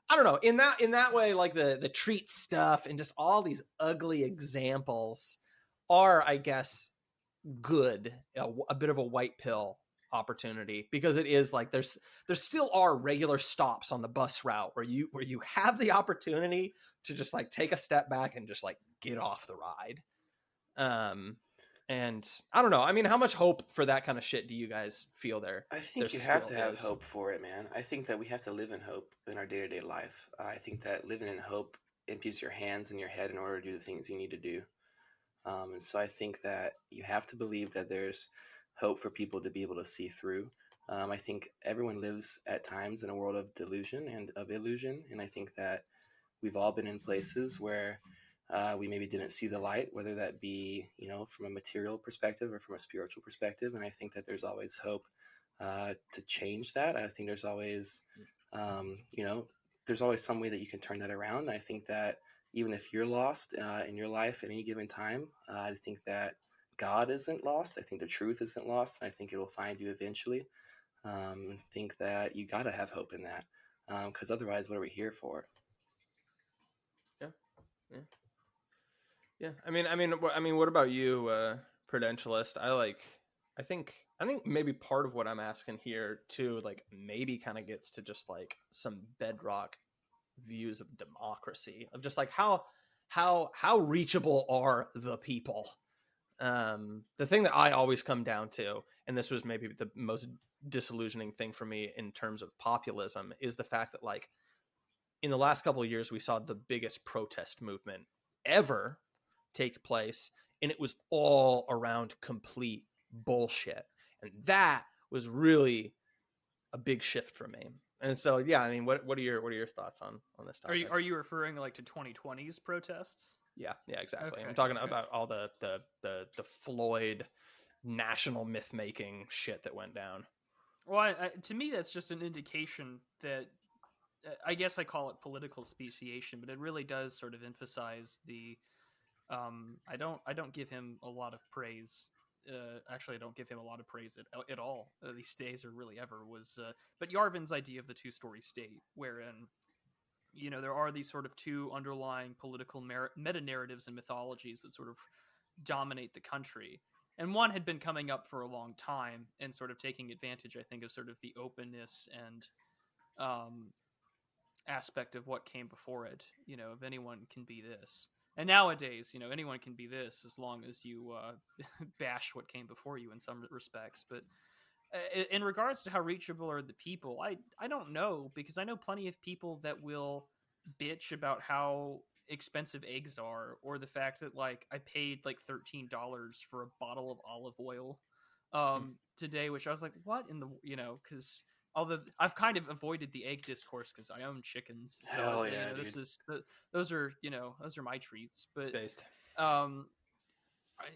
A: I don't know, in that way, like the treat stuff and just all these ugly examples are, I guess, good, a bit of a white pill opportunity, because it is like there still are regular stops on the bus route where you have the opportunity to just like take a step back and just like get off the ride. And I don't know, I mean, how much hope for that kind of shit do you guys feel there?
B: I think you have to have hope for it, man. I think that we have to live in hope in our day-to-day life. I think that living in hope empties your hands and your head in order to do the things you need to do. And so I think that you have to believe that there's hope for people to be able to see through. I think everyone lives at times in a world of delusion and of illusion. And I think that we've all been in places where we maybe didn't see the light, whether that be, you know, from a material perspective or from a spiritual perspective. And I think that there's always hope to change that. I think there's always, there's always some way that you can turn that around. I think that even if you're lost in your life at any given time, I think that God isn't lost. I think the truth isn't lost. I think it will find you eventually. I think that you got to have hope in that, because otherwise, what are we here for?
A: Yeah. I mean, what about you, Prudentialist? I think maybe part of what I'm asking here too, like maybe kind of gets to just like some bedrock views of democracy, of just like how reachable are the people. The thing that I always come down to, and this was maybe the most disillusioning thing for me in terms of populism, is the fact that like in the last couple of years, we saw the biggest protest movement ever take place, and it was all around complete bullshit. And that was really a big shift for me. And so, yeah, I mean, what are your thoughts on this topic?
C: Are you referring like to 2020's protests?
A: Yeah, exactly.
C: Okay,
A: I'm talking
C: okay.
A: about all the Floyd national myth making shit that went down.
C: Well, to me, that's just an indication that I guess I call it political speciation, but it really does sort of emphasize the. I don't give him a lot of praise. Actually, I don't give him a lot of praise at all these days, or really ever. But Yarvin's idea of the two-story state, wherein there are these sort of two underlying political meta narratives and mythologies that sort of dominate the country. And one had been coming up for a long time and sort of taking advantage, I think, of sort of the openness and aspect of what came before it. If anyone can be this. And nowadays, anyone can be this as long as you bash what came before you in some respects. But in regards to how reachable are the people, I don't know, because I know plenty of people that will bitch about how expensive eggs are, or the fact that like I paid like $13 for a bottle of olive oil today, which I was like, what in the because although I've kind of avoided the egg discourse because I own chickens, so
B: Hell yeah,
C: this
B: dude.
C: is those are my treats, but
A: Based.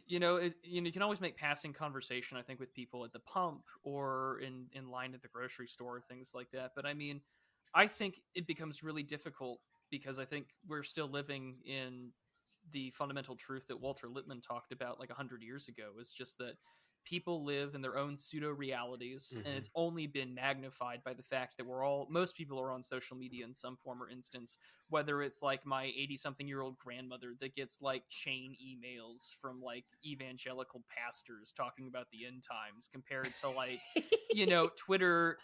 C: you can always make passing conversation, I think, with people at the pump or in line at the grocery store, things like that. But I mean, I think it becomes really difficult because I think we're still living in the fundamental truth that Walter Lippmann talked about like 100 years ago, is just that people live in their own pseudo realities, and it's only been magnified by the fact that most people are on social media in some form or instance, whether it's like my 80-something-year-old grandmother that gets like chain emails from like evangelical pastors talking about the end times, compared to like Twitter,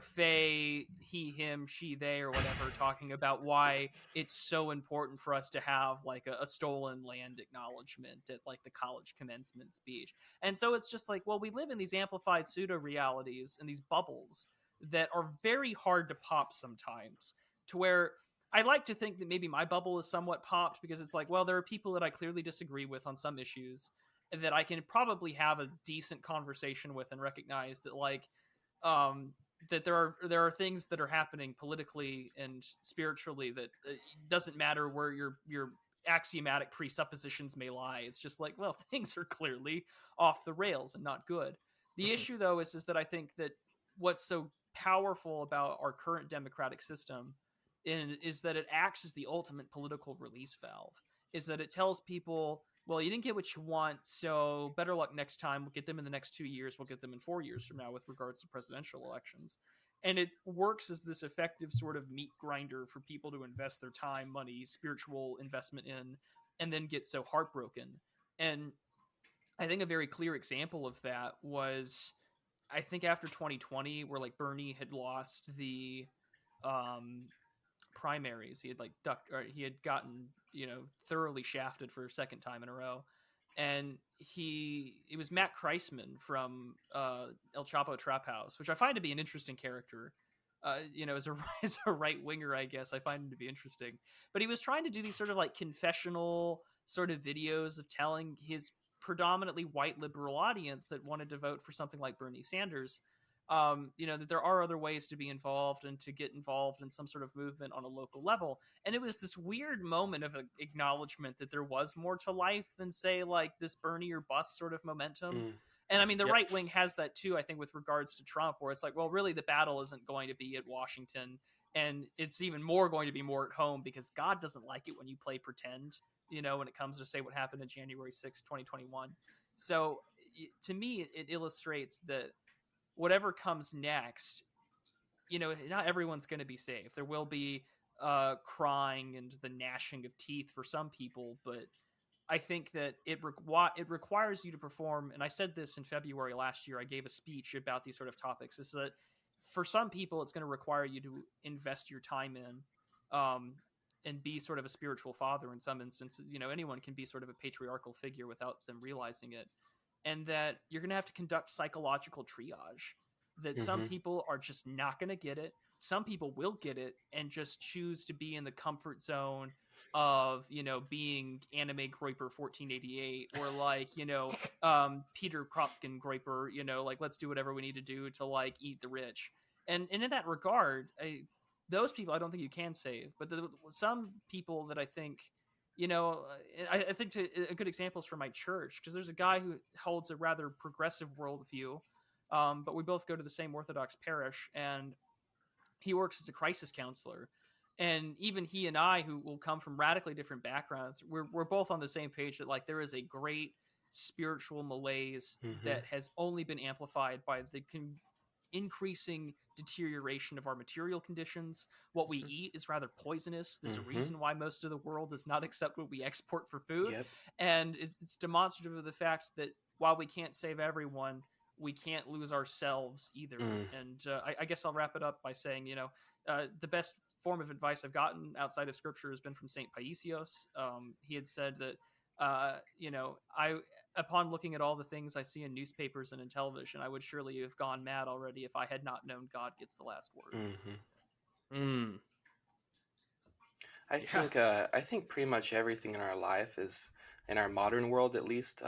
C: Faye, he, him, she, they, or whatever, talking about why it's so important for us to have like a stolen land acknowledgement at like the college commencement speech. And so it's just like, well, we live in these amplified pseudo realities and these bubbles that are very hard to pop sometimes, to where I like to think that maybe my bubble is somewhat popped, because it's like, well, there are people that I clearly disagree with on some issues that I can probably have a decent conversation with and recognize that like that there are things that are happening politically and spiritually that doesn't matter where your axiomatic presuppositions may lie. It's just like, well, things are clearly off the rails and not good. The issue though is that I think that what's so powerful about our current democratic system is that it acts as the ultimate political release valve. Is that it tells people, well, you didn't get what you want, so better luck next time. We'll get them in the next 2 years. We'll get them in 4 years from now with regards to presidential elections. And it works as this effective sort of meat grinder for people to invest their time, money, spiritual investment in, and then get so heartbroken. And I think a very clear example of that was, I think after 2020, where like Bernie had lost the primaries. He had like he had gotten thoroughly shafted for a second time in a row, and it was Matt Kreisman from El Chapo Trap House, which I find to be an interesting character. As a right winger, I guess I find him to be interesting. But he was trying to do these sort of like confessional sort of videos of telling his predominantly white liberal audience that wanted to vote for something like Bernie Sanders, that there are other ways to be involved and to get involved in some sort of movement on a local level. And it was this weird moment of acknowledgement that there was more to life than, say, like this Bernie or bust sort of momentum. And I mean, the right wing has that too, I think, with regards to Trump, where it's like, well, really the battle isn't going to be at Washington. And it's even more going to be more at home, because God doesn't like it when you play pretend, when it comes to, say, what happened on January 6th, 2021. So to me, it illustrates that whatever comes next, not everyone's going to be safe. There will be crying and the gnashing of teeth for some people, but I think that it requires you to perform. And I said this in February last year. I gave a speech about these sort of topics. Is that for some people, it's going to require you to invest your time in, and be sort of a spiritual father in some instances. Anyone can be sort of a patriarchal figure without them realizing it. And that you're going to have to conduct psychological triage, that some people are just not going to get it. some people will get it and just choose to be in the comfort zone of, you know, being anime Groiper 1488, or like, you know, Peter Kropkin Groiper, you know, like, let's do whatever we need to do to like eat the rich. And in that regard, those people I don't think you can save, but some people that I think, you know, I think a good example is from my church, because there's a guy who holds a rather progressive worldview, but we both go to the same Orthodox parish, and he works as a crisis counselor. And even he and I, who will come from radically different backgrounds, we're both on the same page that like there is a great spiritual malaise that has only been amplified by the increasing deterioration of our material conditions. What we eat is rather poisonous. There's a reason why most of the world does not accept what we export for food.
B: Yep.
C: And it's demonstrative of the fact that while we can't save everyone, we can't lose ourselves either. And I guess I'll wrap it up by saying, you know, the best form of advice I've gotten outside of scripture has been from St. Paisios. He had said that, you know, upon looking at all the things I see in newspapers and in television, I would surely have gone mad already if I had not known God gets the last word.
B: I think pretty much everything in our life is, in our modern world at least,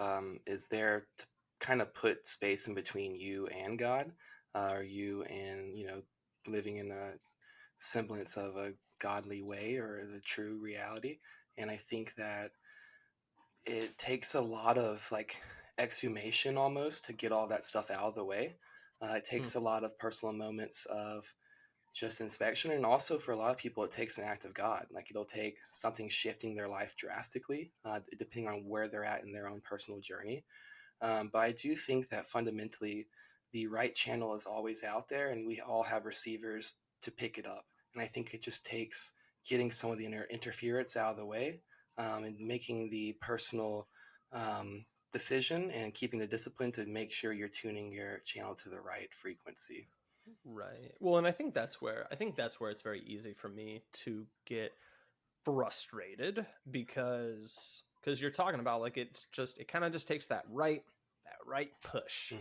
B: is there to kind of put space in between you and God, or you and, you know, living in a semblance of a godly way or the true reality. And I think that it takes a lot of like exhumation almost to get all that stuff out of the way. It takes a lot of personal moments of just inspection, and also for a lot of people it takes an act of God. Like it'll take something shifting their life drastically, depending on where they're at in their own personal journey. But I do think that fundamentally the right channel is always out there, and we all have receivers to pick it up. And I think it just takes getting some of the interference out of the way, and making the personal decision and keeping the discipline to make sure you're tuning your channel to the right frequency.
A: Right. Well, and I think that's where it's very easy for me to get frustrated, because you're talking about like it kind of just takes that right push.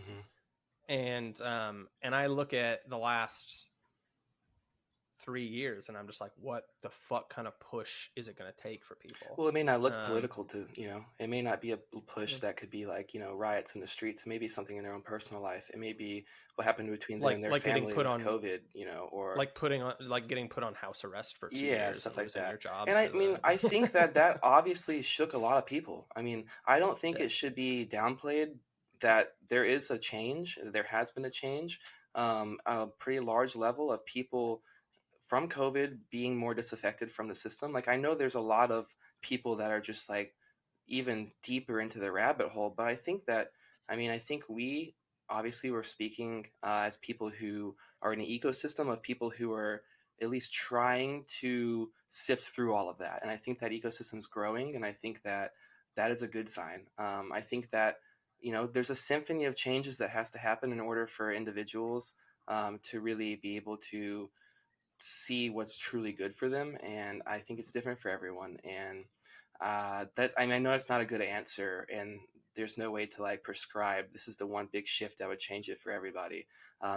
A: And I look at the last 3 years and I'm just like, what the fuck kind of push is it going to take for people?
B: Well, it may not look political to, you know, it may not be a push that could be like, you know, riots in the streets. It may be something in their own personal life. It may be what happened between them and their family with COVID, you know, or
A: like getting put on house arrest for 2 years,
B: stuff like that.
A: Your job.
B: And I mean, I think that obviously shook a lot of people. I mean, I don't think it should be downplayed that there is a change. There has been a change, a pretty large level of people from COVID being more disaffected from the system. Like I know there's a lot of people that are just like even deeper into the rabbit hole, but I think we obviously were speaking as people who are in an ecosystem of people who are at least trying to sift through all of that. And I think that ecosystem is growing, and I think that is a good sign. I think that, you know, there's a symphony of changes that has to happen in order for individuals to really be able to see what's truly good for them. And I think it's different for everyone. And I know it's not a good answer, and there's no way to like prescribe this is the one big shift that would change it for everybody.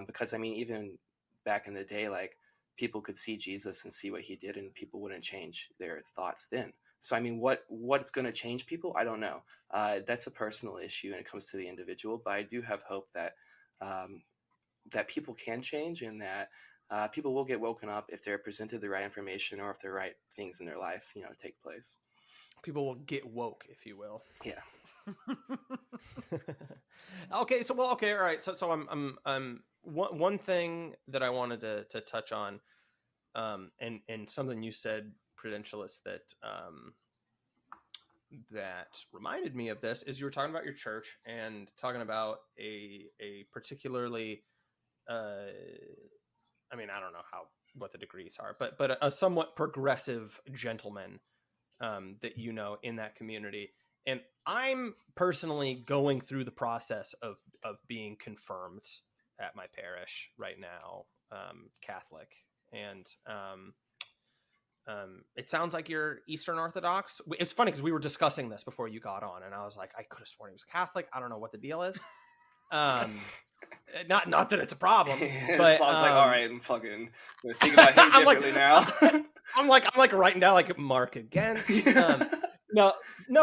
B: Because I mean, even back in the day, like people could see Jesus and see what he did, and people wouldn't change their thoughts then. So I mean, what's going to change people? I don't know. That's a personal issue when it comes to the individual. But I do have hope that that people can change, and that people will get woken up if they're presented the right information, or if the right things in their life, you know, take place.
A: People will get woke, if you will.
B: Yeah.
A: Okay. All right. So I'm one thing that I wanted to touch on, and something you said, Prudentialist, that reminded me of this is you were talking about your church and talking about a particularly, I mean, I don't know what the degrees are, but a somewhat progressive gentleman that you know in that community. And I'm personally going through the process of being confirmed at my parish right now, Catholic. And it sounds like you're Eastern Orthodox. It's funny because we were discussing this before you got on, and I was like, I could have sworn he was Catholic. I don't know what the deal is. Not that it's a problem,
B: And
A: but
B: Slav's like, all right, I'm fucking gonna think about him
A: I'm like,
B: differently now.
A: I'm like writing down like mark against. No,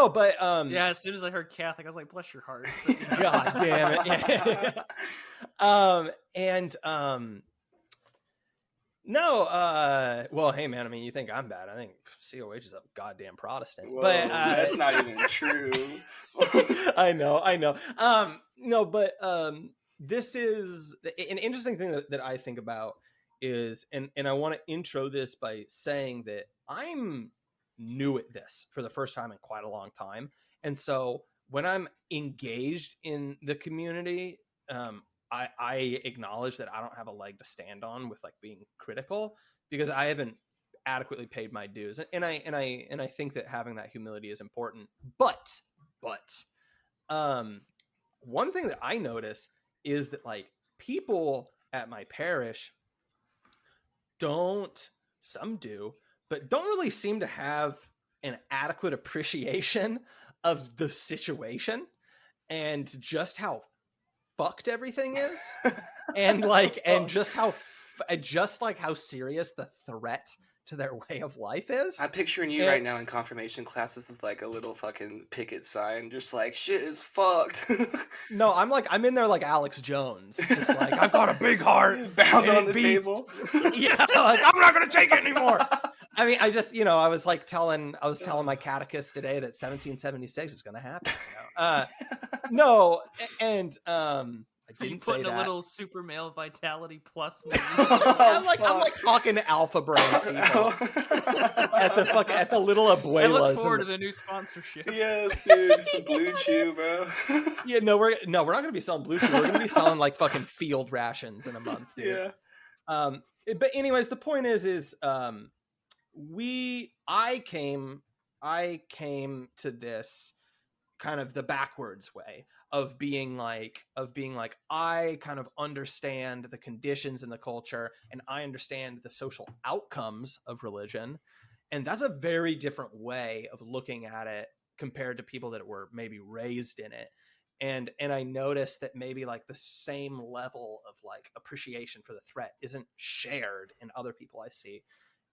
A: but
C: Yeah, as soon as I heard Catholic, I was like, bless your heart.
A: God damn it. Yeah. No, well, hey man, I mean, you think I'm bad. I think COH is a goddamn Protestant.
B: Whoa,
A: but
B: that's not even true.
A: I know. No, but this is an interesting thing that I think about is, and I want to intro this by saying that I'm new at this for the first time in quite a long time. And so when I'm engaged in the community, I acknowledge that I don't have a leg to stand on with like being critical because I haven't adequately paid my dues. And I think that having that humility is important. But one thing that I notice is that like people at my parish some do, but don't really seem to have an adequate appreciation of the situation and just how fucked everything is. And like, and just how serious the threat to their way of life is.
B: I'm picturing you right now in confirmation classes with like a little fucking picket sign, just like shit is fucked.
A: No, I'm in there like Alex Jones, just like I've got a big heart,
B: bound on the table.
A: Yeah, like I'm not gonna take it anymore. I mean, I just I was telling my catechist today that 1776 is gonna happen. No, and I didn't say that.
C: Putting a little super male vitality plus.
A: I'm like talking to alpha brain people at the little abuelas.
C: I look forward to the new sponsorship.
B: Yes, dude, some Blue Chew, bro.
A: Yeah, we're not gonna be selling Blue Chew. We're gonna be selling like fucking field rations in a month, dude.
B: Yeah.
A: But anyways, the point is I came to this kind of the backwards way of being like I kind of understand the conditions in the culture and I understand the social outcomes of religion, and that's a very different way of looking at it compared to people that were maybe raised in it. And I noticed that maybe like the same level of like appreciation for the threat isn't shared in other people I see.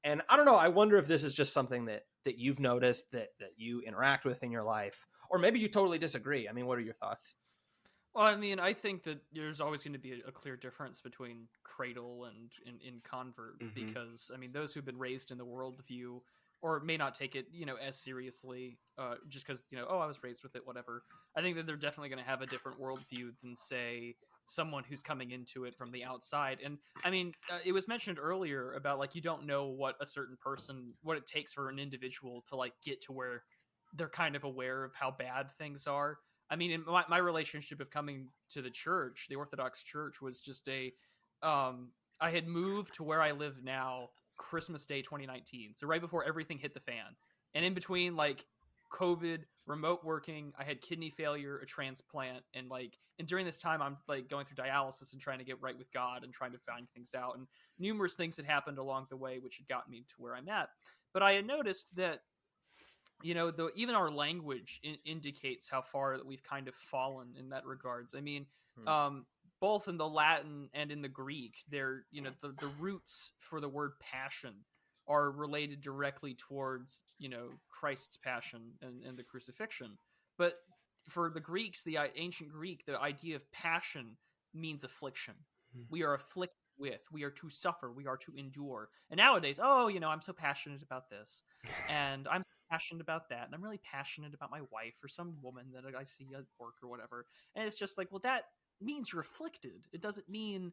A: And I don't know, I wonder if this is just something that you've noticed that you interact with in your life, or maybe you totally disagree. I mean, what are your thoughts?
C: Well, I mean, I think that there's always going to be a clear difference between cradle and in convert, because I mean, those who've been raised in the worldview or may not take it, as seriously, just because, oh, I was raised with it, whatever. I think that they're definitely going to have a different worldview than, say, someone who's coming into it from the outside. And I mean, it was mentioned earlier about like, you don't know what it takes for an individual to like get to where they're kind of aware of how bad things are. I mean, in my relationship of coming to the church, the Orthodox Church, was just I had moved to where I live now Christmas Day 2019. So right before everything hit the fan. And in between like COVID, remote working, I had kidney failure, a transplant, and during this time I'm like going through dialysis and trying to get right with God and trying to find things out. And numerous things had happened along the way which had gotten me to where I'm at. But I had noticed that even our language indicates how far that we've kind of fallen in that regards. I mean, both in the Latin and in the Greek, they're, the roots for the word passion are related directly towards, Christ's passion and the crucifixion. But for the Greeks, the ancient Greek, the idea of passion means affliction. We are afflicted with, we are to suffer, we are to endure. And nowadays, I'm so passionate about this, and I'm passionate about that, and I'm really passionate about my wife or some woman that I see at work or whatever. And it's just like, well, that means you're afflicted. It doesn't mean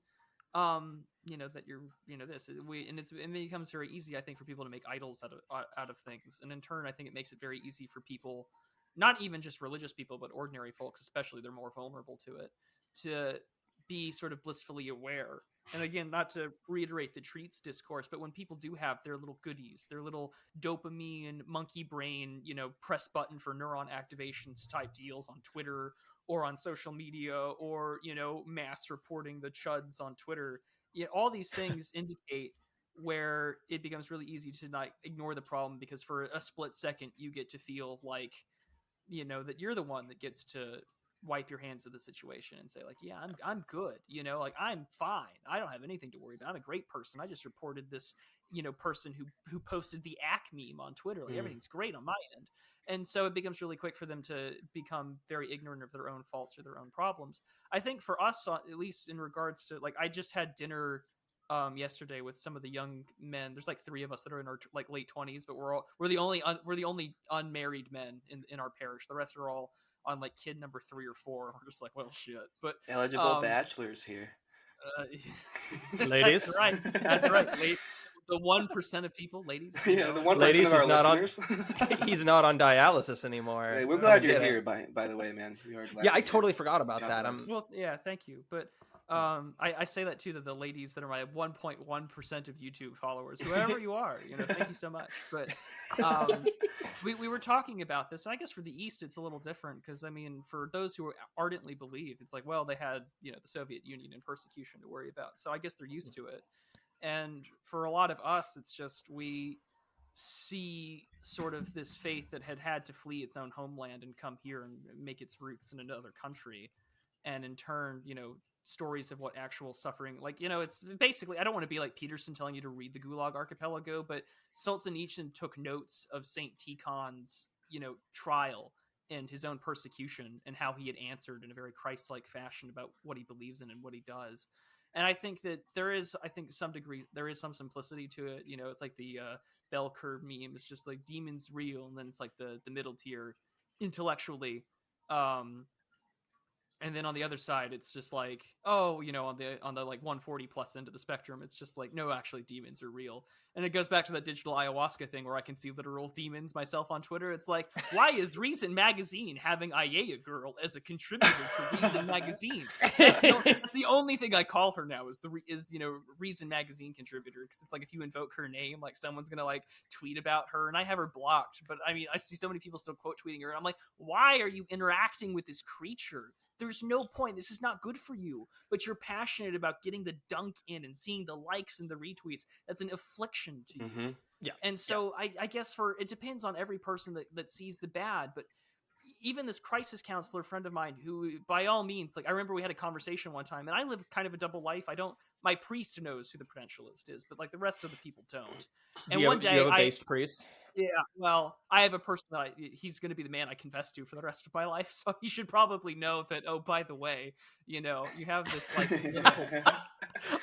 C: that you're this. It becomes very easy, I think, for people to make idols out of things, and in turn I think it makes it very easy for people, not even just religious people but ordinary folks especially, they're more vulnerable to it, to be sort of blissfully aware. And again, not to reiterate the treats discourse, but when people do have their little goodies, their little dopamine, monkey brain, press button for neuron activations type deals on Twitter or on social media, or, mass reporting the chuds on Twitter, all these things indicate where it becomes really easy to not ignore the problem, because for a split second you get to feel like, that you're the one that gets to wipe your hands of the situation and say like, yeah, I'm good, you know, like I'm fine, I don't have anything to worry about, I'm a great person, I just reported this, you know, person who posted the ack meme on Twitter, like everything's great on my end. And so it becomes really quick for them to become very ignorant of their own faults or their own problems. I think for us, at least in regards to, like, I just had dinner yesterday with some of the young men. There's like 3 of us that are in our like late 20s, but we're the only unmarried men in our parish. The rest are all on like kid number 3 or 4. We're just like, well, shit. But
B: Eligible bachelors here.
A: Ladies,
C: that's right. The 1% of people, ladies.
B: Yeah, the 1%
A: ladies,
B: of our
A: he's not
B: listeners.
A: He's not on dialysis anymore.
B: Hey, we're glad you're here. By the way, man. We are glad.
A: Yeah, I totally forgot about
B: God
A: that.
B: bless.
C: Well, yeah, thank you. But I say that too, that the ladies that are my 1.1% of YouTube followers, whoever you are, you know, thank you so much. But we were talking about this, and I guess for the East it's a little different, because I mean, for those who ardently believe, it's like, well, they had, you know, the Soviet Union and persecution to worry about, so I guess they're used to it. And for a lot of us, it's just we see sort of this faith that had to flee its own homeland and come here and make its roots in another country, and in turn, you know, stories of what actual suffering, like, you know, it's basically, I don't want to be like Peterson telling you to read the Gulag Archipelago, but Solzhenitsyn took notes of Saint Tikhon's, you know, trial and his own persecution, and how he had answered in a very Christ-like fashion about what he believes in and what he does. And I think that there is, some degree, there is some simplicity to it. You know, it's like the bell curve meme. It's just like demons real, and then it's like the middle tier intellectually. And then on the other side, it's just like, oh, you know, on the like 140 plus end of the spectrum, it's just like, no, actually, demons are real. And it goes back to that digital ayahuasca thing where I can see literal demons myself on Twitter. It's like, why is Reason Magazine having Ayaya Girl as a contributor to Reason Magazine? That's the only thing I call her now is you know, Reason Magazine contributor, because it's like, if you invoke her name, like someone's gonna like tweet about her, and I have her blocked. But I mean, I see so many people still quote tweeting her, and I'm like, why are you interacting with this creature? There's no point. This is not good for you. But you're passionate about getting the dunk in and seeing the likes and the retweets. That's an affliction to you.
B: Mm-hmm.
A: Yeah.
C: And so I guess it depends on every person that sees the bad. But even this crisis counselor friend of mine, who by all means, like, I remember we had a conversation one time, and I live kind of a double life. My priest knows who the Prudentialist is, but like the rest of the people don't. And one day,
A: you have a based priest?
C: Yeah, well, I have a person that he's going to be the man I confess to for the rest of my life, so you should probably know that, oh, by the way, you know, you have this, like...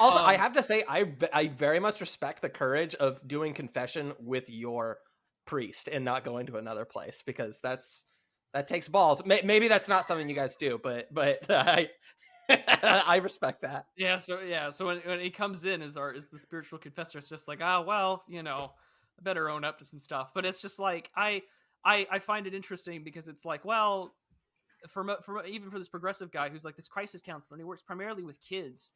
A: Also, I have to say, I very much respect the courage of doing confession with your priest and not going to another place, because that takes balls. Maybe that's not something you guys do, but I respect that.
C: Yeah, so when he comes in as the spiritual confessor, it's just like, well, you know, I better own up to some stuff. But it's just like, I find it interesting, because it's like, well, for even for this progressive guy who's like this crisis counselor, and he works primarily with kids,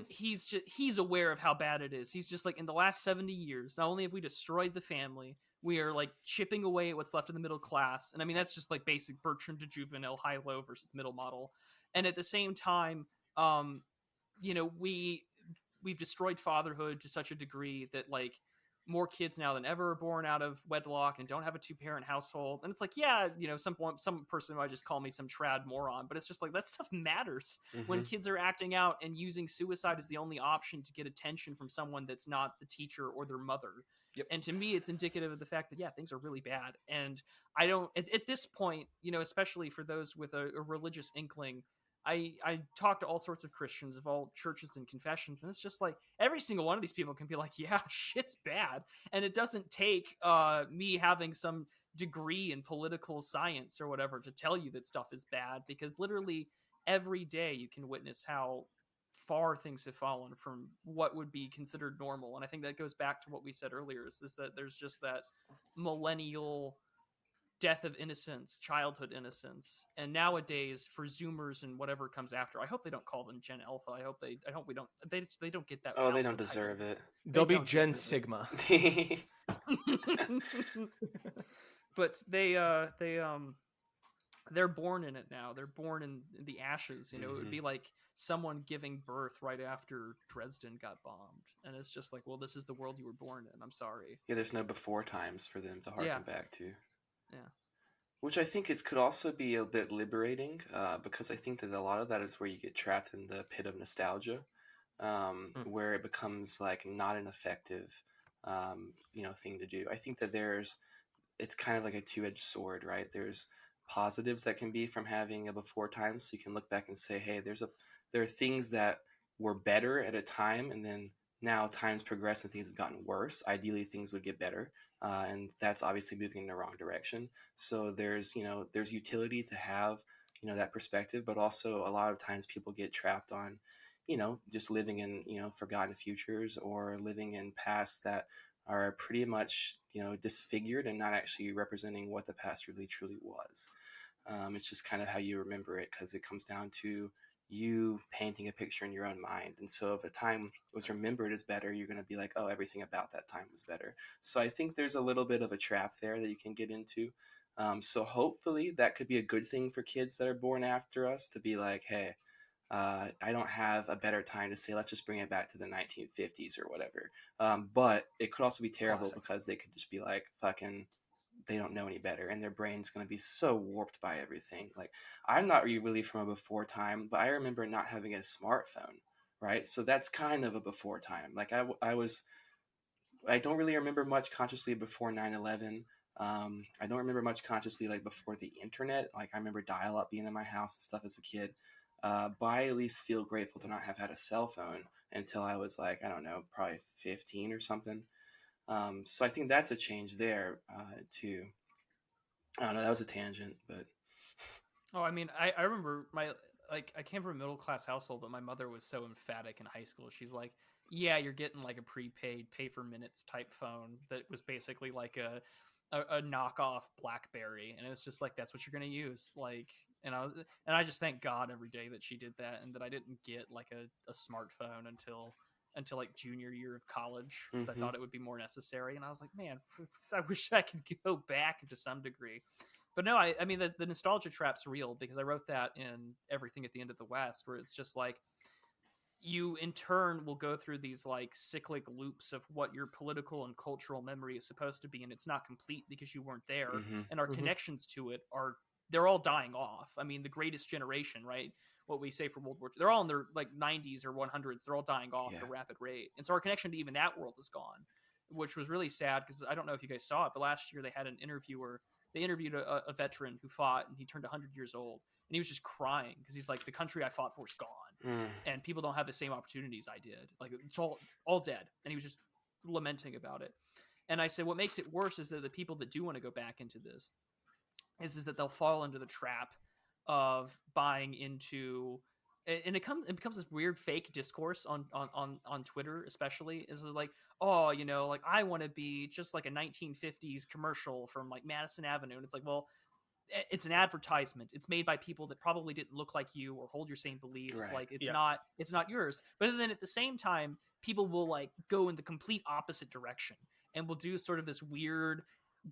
C: he's aware of how bad it is. He's just like, in the last 70 years, not only have we destroyed the family, we are like chipping away at what's left of the middle class. And I mean, that's just like basic Bertrand de Juvenel high-low versus middle model. And at the same time, you know, we've destroyed fatherhood to such a degree that, like, more kids now than ever are born out of wedlock and don't have a 2-parent household. And it's like, yeah, you know, some person might just call me some trad moron, but it's just like, that stuff matters. When kids are acting out and using suicide as the only option to get attention from someone that's not the teacher or their mother.
A: Yep.
C: And to me, it's indicative of the fact that, yeah, things are really bad. And I don't, at this point, you know, especially for those with a religious inkling, I talk to all sorts of Christians of all churches and confessions, and it's just like, every single one of these people can be like, yeah, shit's bad. And it doesn't take me having some degree in political science or whatever to tell you that stuff is bad, because literally every day you can witness how far things have fallen from what would be considered normal. And I think that goes back to what we said earlier, is that there's just that millennial death of innocence, childhood innocence. And nowadays, for Zoomers and whatever comes after, I hope they don't call them Gen Alpha. I hope we don't, they don't get that.
B: Oh, they don't deserve it.
A: They'll be Gen Sigma.
C: But they're born in it now. They're born in the ashes. You know, it would be like someone giving birth right after Dresden got bombed. And it's just like, well, this is the world you were born in. I'm sorry.
B: Yeah, there's no before times for them to harken back to.
C: Yeah.
B: Which I think could also be a bit liberating, because I think that a lot of that is where you get trapped in the pit of nostalgia,
A: Mm.
B: where it becomes like not an effective, thing to do. I think that it's kind of like a two-edged sword, right? There's positives that can be from having a before time, so you can look back and say, hey, there are things that were better at a time, and then now times progress and things have gotten worse. Ideally, things would get better, and that's obviously moving in the wrong direction. So there's utility to have that perspective, but also a lot of times people get trapped on just living in forgotten futures, or living in pasts that are pretty much disfigured and not actually representing what the past really truly was. It's just kind of how you remember it, because it comes down to you painting a picture in your own mind. And so if a time was remembered as better, you're going to be like, oh, everything about that time was better. So I think there's a little bit of a trap there that you can get into. So hopefully that could be a good thing for kids that are born after us, to be like, hey, I don't have a better time to say, let's just bring it back to the 1950s or whatever. But it could also be terrible,
A: Classic.
B: because they could just be like, fucking, they don't know any better, and their brain's going to be so warped by everything. Like, I'm not really from a before time, but I remember not having a smartphone, right? So that's kind of a before time. Like, I don't really remember much consciously before 9/11. I don't remember much consciously like before the internet. Like, I remember dial-up being in my house and stuff as a kid. But I at least feel grateful to not have had a cell phone until I was like, I don't know, probably 15 or something. So I think that's a change there, too. I don't know, that was a tangent, but
C: Oh, I mean, I remember I came from a middle class household, but my mother was so emphatic in high school. She's like, "Yeah, you're getting like a prepaid, pay for minutes type phone that was basically like a knockoff BlackBerry," and it's just like that's what you're gonna use. Like, and I just thank God every day that she did that, and that I didn't get like a smartphone until like junior year of college, because I
B: mm-hmm.
C: thought it would be more necessary. And I was like, man, I wish I could go back to some degree. But no, I mean, the nostalgia trap's real, because I wrote that in Everything at the End of the West, where it's just like you in turn will go through these like cyclic loops of what your political and cultural memory is supposed to be, and it's not complete because you weren't there,
B: Mm-hmm.
C: and our connections to it they're all dying off. I mean, the greatest generation, right? What we say for World War II, they're all in their like 90s or 100s. They're all dying off at a rapid rate, and so our connection to even that world is gone, which was really sad, because I don't know if you guys saw it, but last year they had an interviewer. They interviewed a veteran who fought, and he turned 100 years old, and he was just crying because he's like, the country I fought for is gone, and people don't have the same opportunities I did. Like, it's all dead, and he was just lamenting about it. And I said, what makes it worse is that the people that do want to go back into this is that they'll fall into the trap of buying into, and it becomes this weird fake discourse on Twitter, especially, is like, oh, like, I want to be just like a 1950s commercial from like Madison Avenue. And it's like, well, it's an advertisement. It's made by people that probably didn't look like you or hold your same beliefs.
B: Right.
C: Like, it's not yours. But then at the same time, people will like go in the complete opposite direction, and will do sort of this weird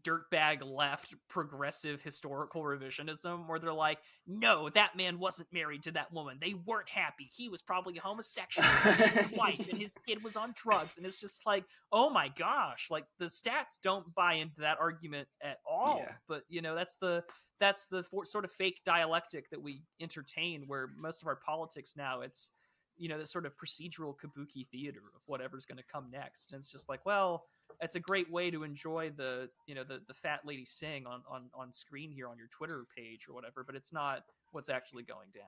C: dirtbag left progressive historical revisionism, where they're like, no, that man wasn't married to that woman, they weren't happy, he was probably homosexual, his wife and his kid was on drugs. And it's just like, oh my gosh, like, the stats don't buy into that argument at all. But that's the sort of fake dialectic that we entertain, where most of our politics now, it's this sort of procedural kabuki theater of whatever's going to come next. And it's just like, well, it's a great way to enjoy the fat lady sing on screen here on your Twitter page or whatever, but it's not what's actually going down.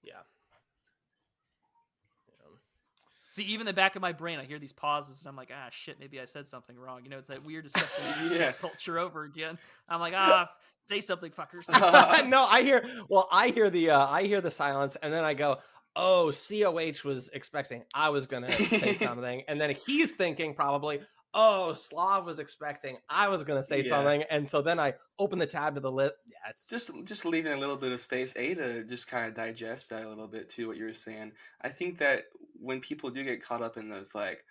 A: Yeah.
C: See, even in the back of my brain, I hear these pauses, and I'm like, shit, maybe I said something wrong. It's that weird disgusting culture over again. I'm like, say something, fuckers.
A: No, I hear the silence, and then I go, oh, COH was expecting I was gonna say something, and then he's thinking probably, oh, SLAV was expecting I was gonna say something, and so then I open the tab to the list. Yeah, it's
B: just leaving a little bit of space, to just kind of digest that a little bit too, what you were saying. I think that when people do get caught up in those like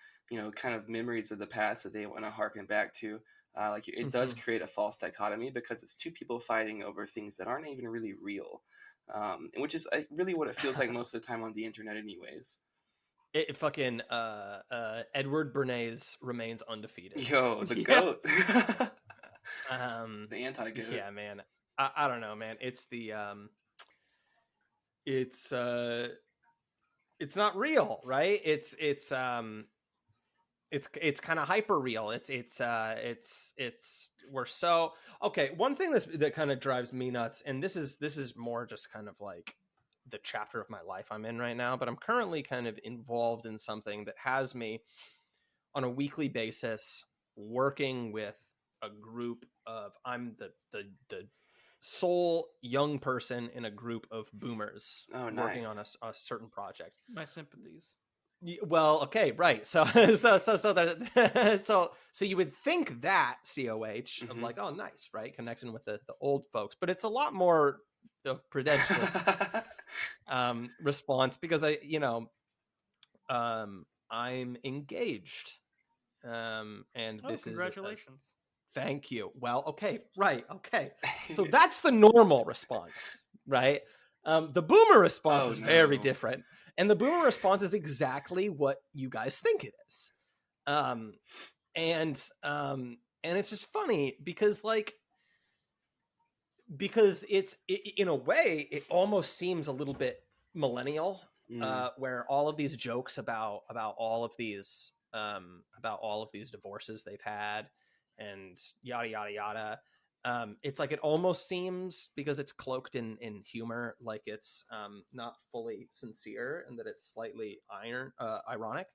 B: kind of memories of the past that they want to harken back to, it does create a false dichotomy, because it's two people fighting over things that aren't even really real, which is really what it feels like most of the time on the internet anyways.
A: It fucking Edward Bernays remains undefeated.
B: Yo, the goat. The anti-goat.
A: Yeah, man. I don't know, man. It's the it's not real, right? It's kind of hyper real. It's we're so okay. One thing that kind of drives me nuts, and this is more just kind of like the chapter of my life I'm in right now, but I'm currently kind of involved in something that has me on a weekly basis working with a group of I'm the sole young person in a group of boomers working on a certain project.
C: My sympathies.
A: Well, okay, right. So so you would think that COH of like, oh, nice, right, connecting with the old folks, but it's a lot more of Prudentialist response because I'm engaged, and this
C: congratulations.
A: Thank you. Well, okay, right, okay. So that's the normal response, right? The boomer response is very different. And the boomer response is exactly what you guys think it is. And it's just funny because it's in a way, it almost seems a little bit millennial, where all of these jokes about all of these divorces they've had and yada, yada, yada. It's like it almost seems, because it's cloaked in humor, like it's not fully sincere and that it's slightly ironic.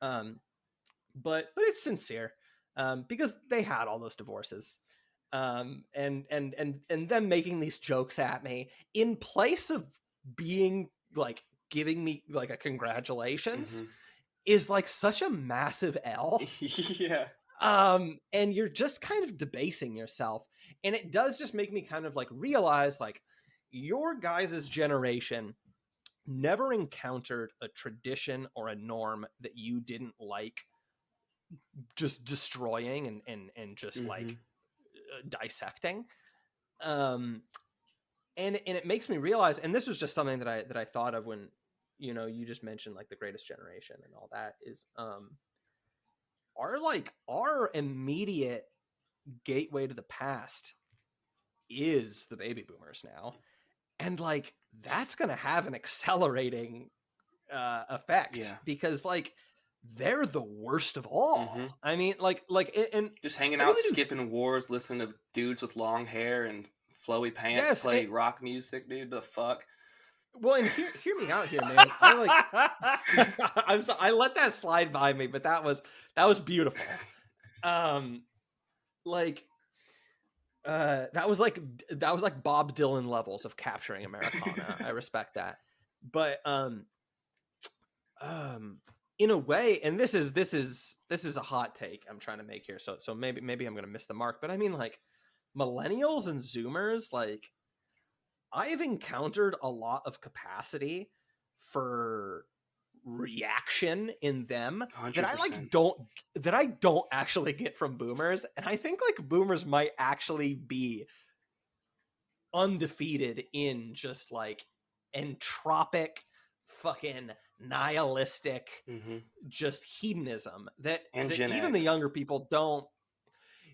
A: But it's sincere, because they had all those divorces. And them making these jokes at me in place of being like giving me like a congratulations is like such a massive L.
B: Yeah.
A: And you're just kind of debasing yourself. And it does just make me kind of like realize like your guys' generation never encountered a tradition or a norm that you didn't like just destroying and just like dissecting. And it makes me realize, and this was just something that I thought of when, you just mentioned like the greatest generation and all that is, our immediate gateway to the past is the baby boomers now. And like, that's going to have an accelerating effect because like, they're the worst of all. I mean, like, and
B: just hanging out, skipping wars, listening to dudes with long hair and flowy pants play rock music, dude. The fuck.
A: Well, and hear me out here, man. I let that slide by me, but that was beautiful. That was like Bob Dylan levels of capturing Americana. I respect that, but in a way, and this is a hot take I'm trying to make here, so maybe I'm gonna miss the mark, but I mean, like, millennials and Zoomers, like, I've encountered a lot of capacity for reaction in them
B: 100%.
A: that I don't actually get from boomers, and I think like boomers might actually be undefeated in just like entropic, fucking nihilistic, just hedonism that even the younger people don't.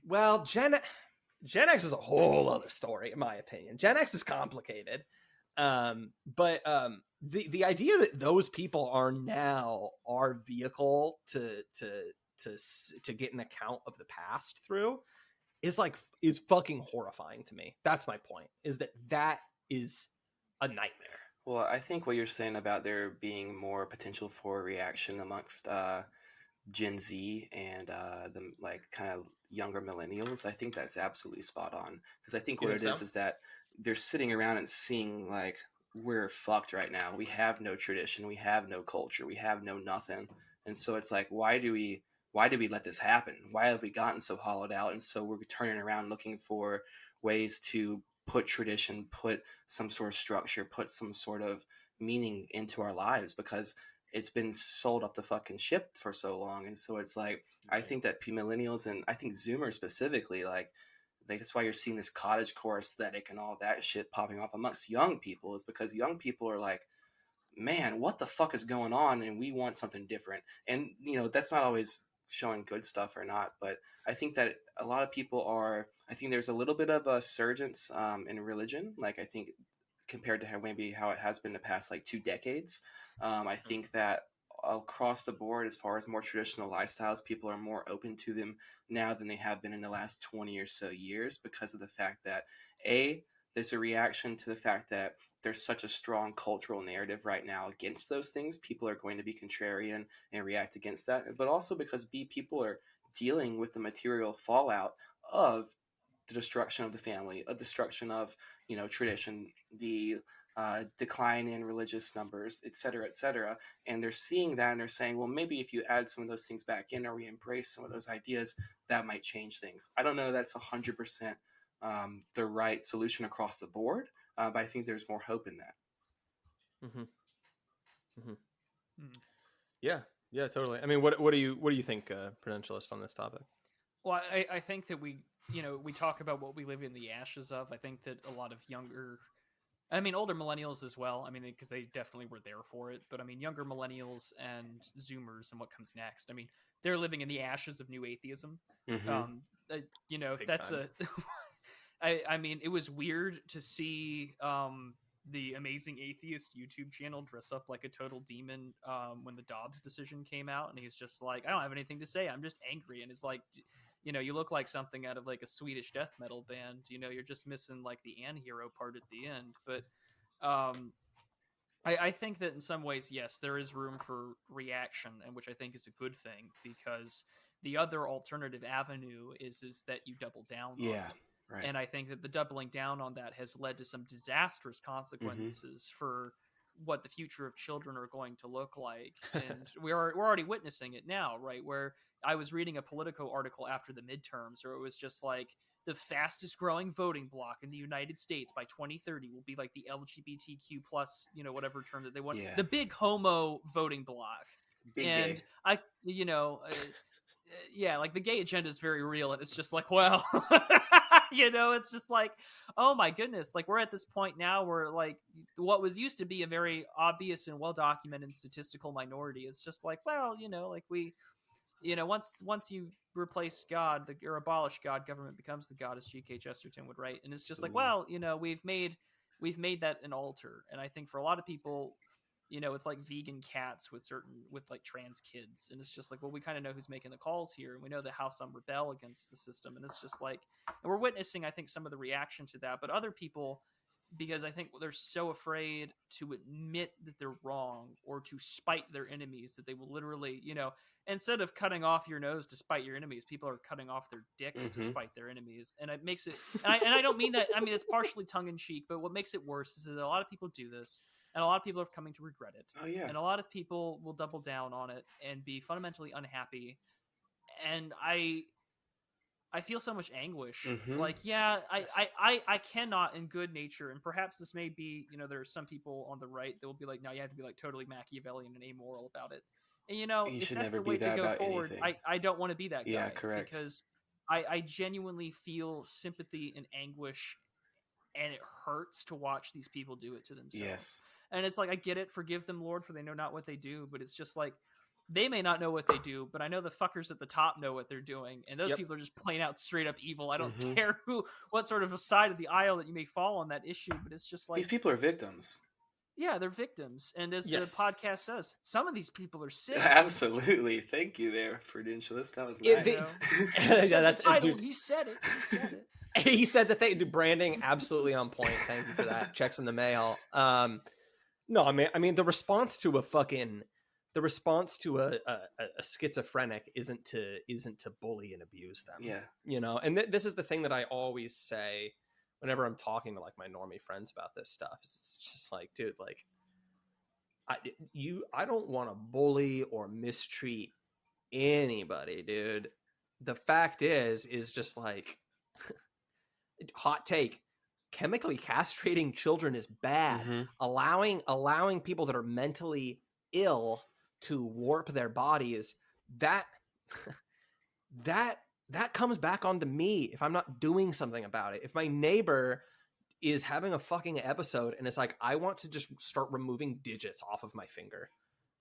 A: Well, Gen X is a whole other story, in my opinion. Gen X is complicated, but the idea that those people are now our vehicle to get an account of the past through is fucking horrifying to me. That's my point. Is that is a nightmare.
B: Well, I think what you're saying about there being more potential for reaction amongst Gen Z and the like kind of younger millennials, I think that's absolutely spot on. Because I think what it is that they're sitting around and seeing like, we're fucked right now. We have no tradition. We have no culture. We have no nothing. And so it's like, why do we let this happen? Why have we gotten so hollowed out? And so we're turning around looking for ways to put tradition, put some sort of structure, put some sort of meaning into our lives, because it's been sold up the fucking ship for so long. And so it's like, I think that millennials and I think Zoomers specifically, like that's why you're seeing this cottagecore aesthetic and all that shit popping off amongst young people, is because young people are like, man, what the fuck is going on? And we want something different. And, that's not always showing good stuff or not. But I think that a lot of people are. I think there's a little bit of a surgence in religion. Like I think compared to how it has been the past like 2 decades. I think that across the board, as far as more traditional lifestyles, people are more open to them now than they have been in the last 20 or so years, because of the fact that there's a reaction to the fact that there's such a strong cultural narrative right now against those things. People are going to be contrarian and react against that, but also because people are dealing with the material fallout of the destruction of the family, a destruction of tradition, the decline in religious numbers, et cetera, and they're seeing that and they're saying, well, maybe if you add some of those things back in, or we embrace some of those ideas, that might change things. I don't know that's 100% the right solution across the board, but I think there's more hope in that.
A: Mm-hmm. Mm-hmm. Yeah, totally. I mean, what do you think, Prudentialist, on this topic?
C: Well, I think that we talk about what we live in the ashes of. I think that a lot of older millennials as well. I mean, because they definitely were there for it. But I mean, younger millennials and Zoomers and what comes next. I mean, they're living in the ashes of new atheism.
B: Mm-hmm.
C: That's time. I mean, it was weird to see the Amazing Atheist YouTube channel dress up like a total demon when the Dobbs decision came out, and he's just like, I don't have anything to say, I'm just angry. And it's like, you look like something out of like a Swedish death metal band. You're just missing like the anti-hero part at the end. But I think that in some ways, yes, there is room for reaction, and which I think is a good thing, because the other alternative avenue is that you double down on it.
B: Right.
C: And I think that the doubling down on that has led to some disastrous consequences for what the future of children are going to look like. And we're already witnessing it now, right? Where I was reading a Politico article after the midterms, where it was just like, the fastest growing voting bloc in the United States by 2030 will be like the LGBTQ plus, whatever term that they want.
B: Yeah.
C: The big homo voting bloc.
B: Big
C: and
B: gay.
C: Yeah, like the gay agenda is very real, and it's just like, well, it's just like, oh my goodness, like we're at this point now where like what was used to be a very obvious and well-documented statistical minority, it's just like, well, like we, once you replace God or abolish God, government becomes the God, as G.K. Chesterton would write. And it's just like, well, we've made that an altar. And I think for a lot of people, it's like vegan cats with like trans kids. And it's just like, well, we kind of know who's making the calls here. And we know how some rebel against the system. And it's just like, and we're witnessing, I think, some of the reaction to that. But other people, because I think they're so afraid to admit that they're wrong or to spite their enemies, that they will literally, instead of cutting off your nose to spite your enemies, people are cutting off their dicks to spite their enemies. And it makes it, and I don't mean that, I mean, it's partially tongue in cheek, but what makes it worse is that a lot of people do this, and a lot of people are coming to regret it.
B: Oh, yeah.
C: And a lot of people will double down on it and be fundamentally unhappy. And I feel so much anguish. Like, yeah, I cannot in good nature, and perhaps this may be, there are some people on the right that will be like, no, you have to be like totally Machiavellian and amoral about it. And
B: you
C: if that's the way to go forward, I don't want to be that guy.
B: Yeah, correct.
C: Because I genuinely feel sympathy and anguish, and it hurts to watch these people do it to themselves.
B: Yes.
C: And it's like, I get it, forgive them, Lord, for they know not what they do, but it's just like, they may not know what they do, but I know the fuckers at the top know what they're doing. And those people are just plain out straight up evil. I don't care what sort of a side of the aisle that you may fall on that issue, but it's just like,
B: these people are victims.
C: Yeah, they're victims. And as the podcast says, some of these people are sick.
B: Absolutely. Thank you there, Prudentialist. That was nice.
A: That's
C: title. He said it.
A: He said that they do branding absolutely on point. Thank you for that. Checks in the mail. No, I mean the response to a schizophrenic isn't to bully and abuse them.
B: Yeah.
A: And this is the thing that I always say whenever I'm talking to like my normie friends about this stuff. It's just like, dude, like I don't want to bully or mistreat anybody, dude. The fact is just like hot take. Chemically castrating children is bad. Allowing people that are mentally ill to warp their bodies, that comes back onto me if I'm not doing something about it. If my neighbor is having a fucking episode and it's like, I want to just start removing digits off of my finger,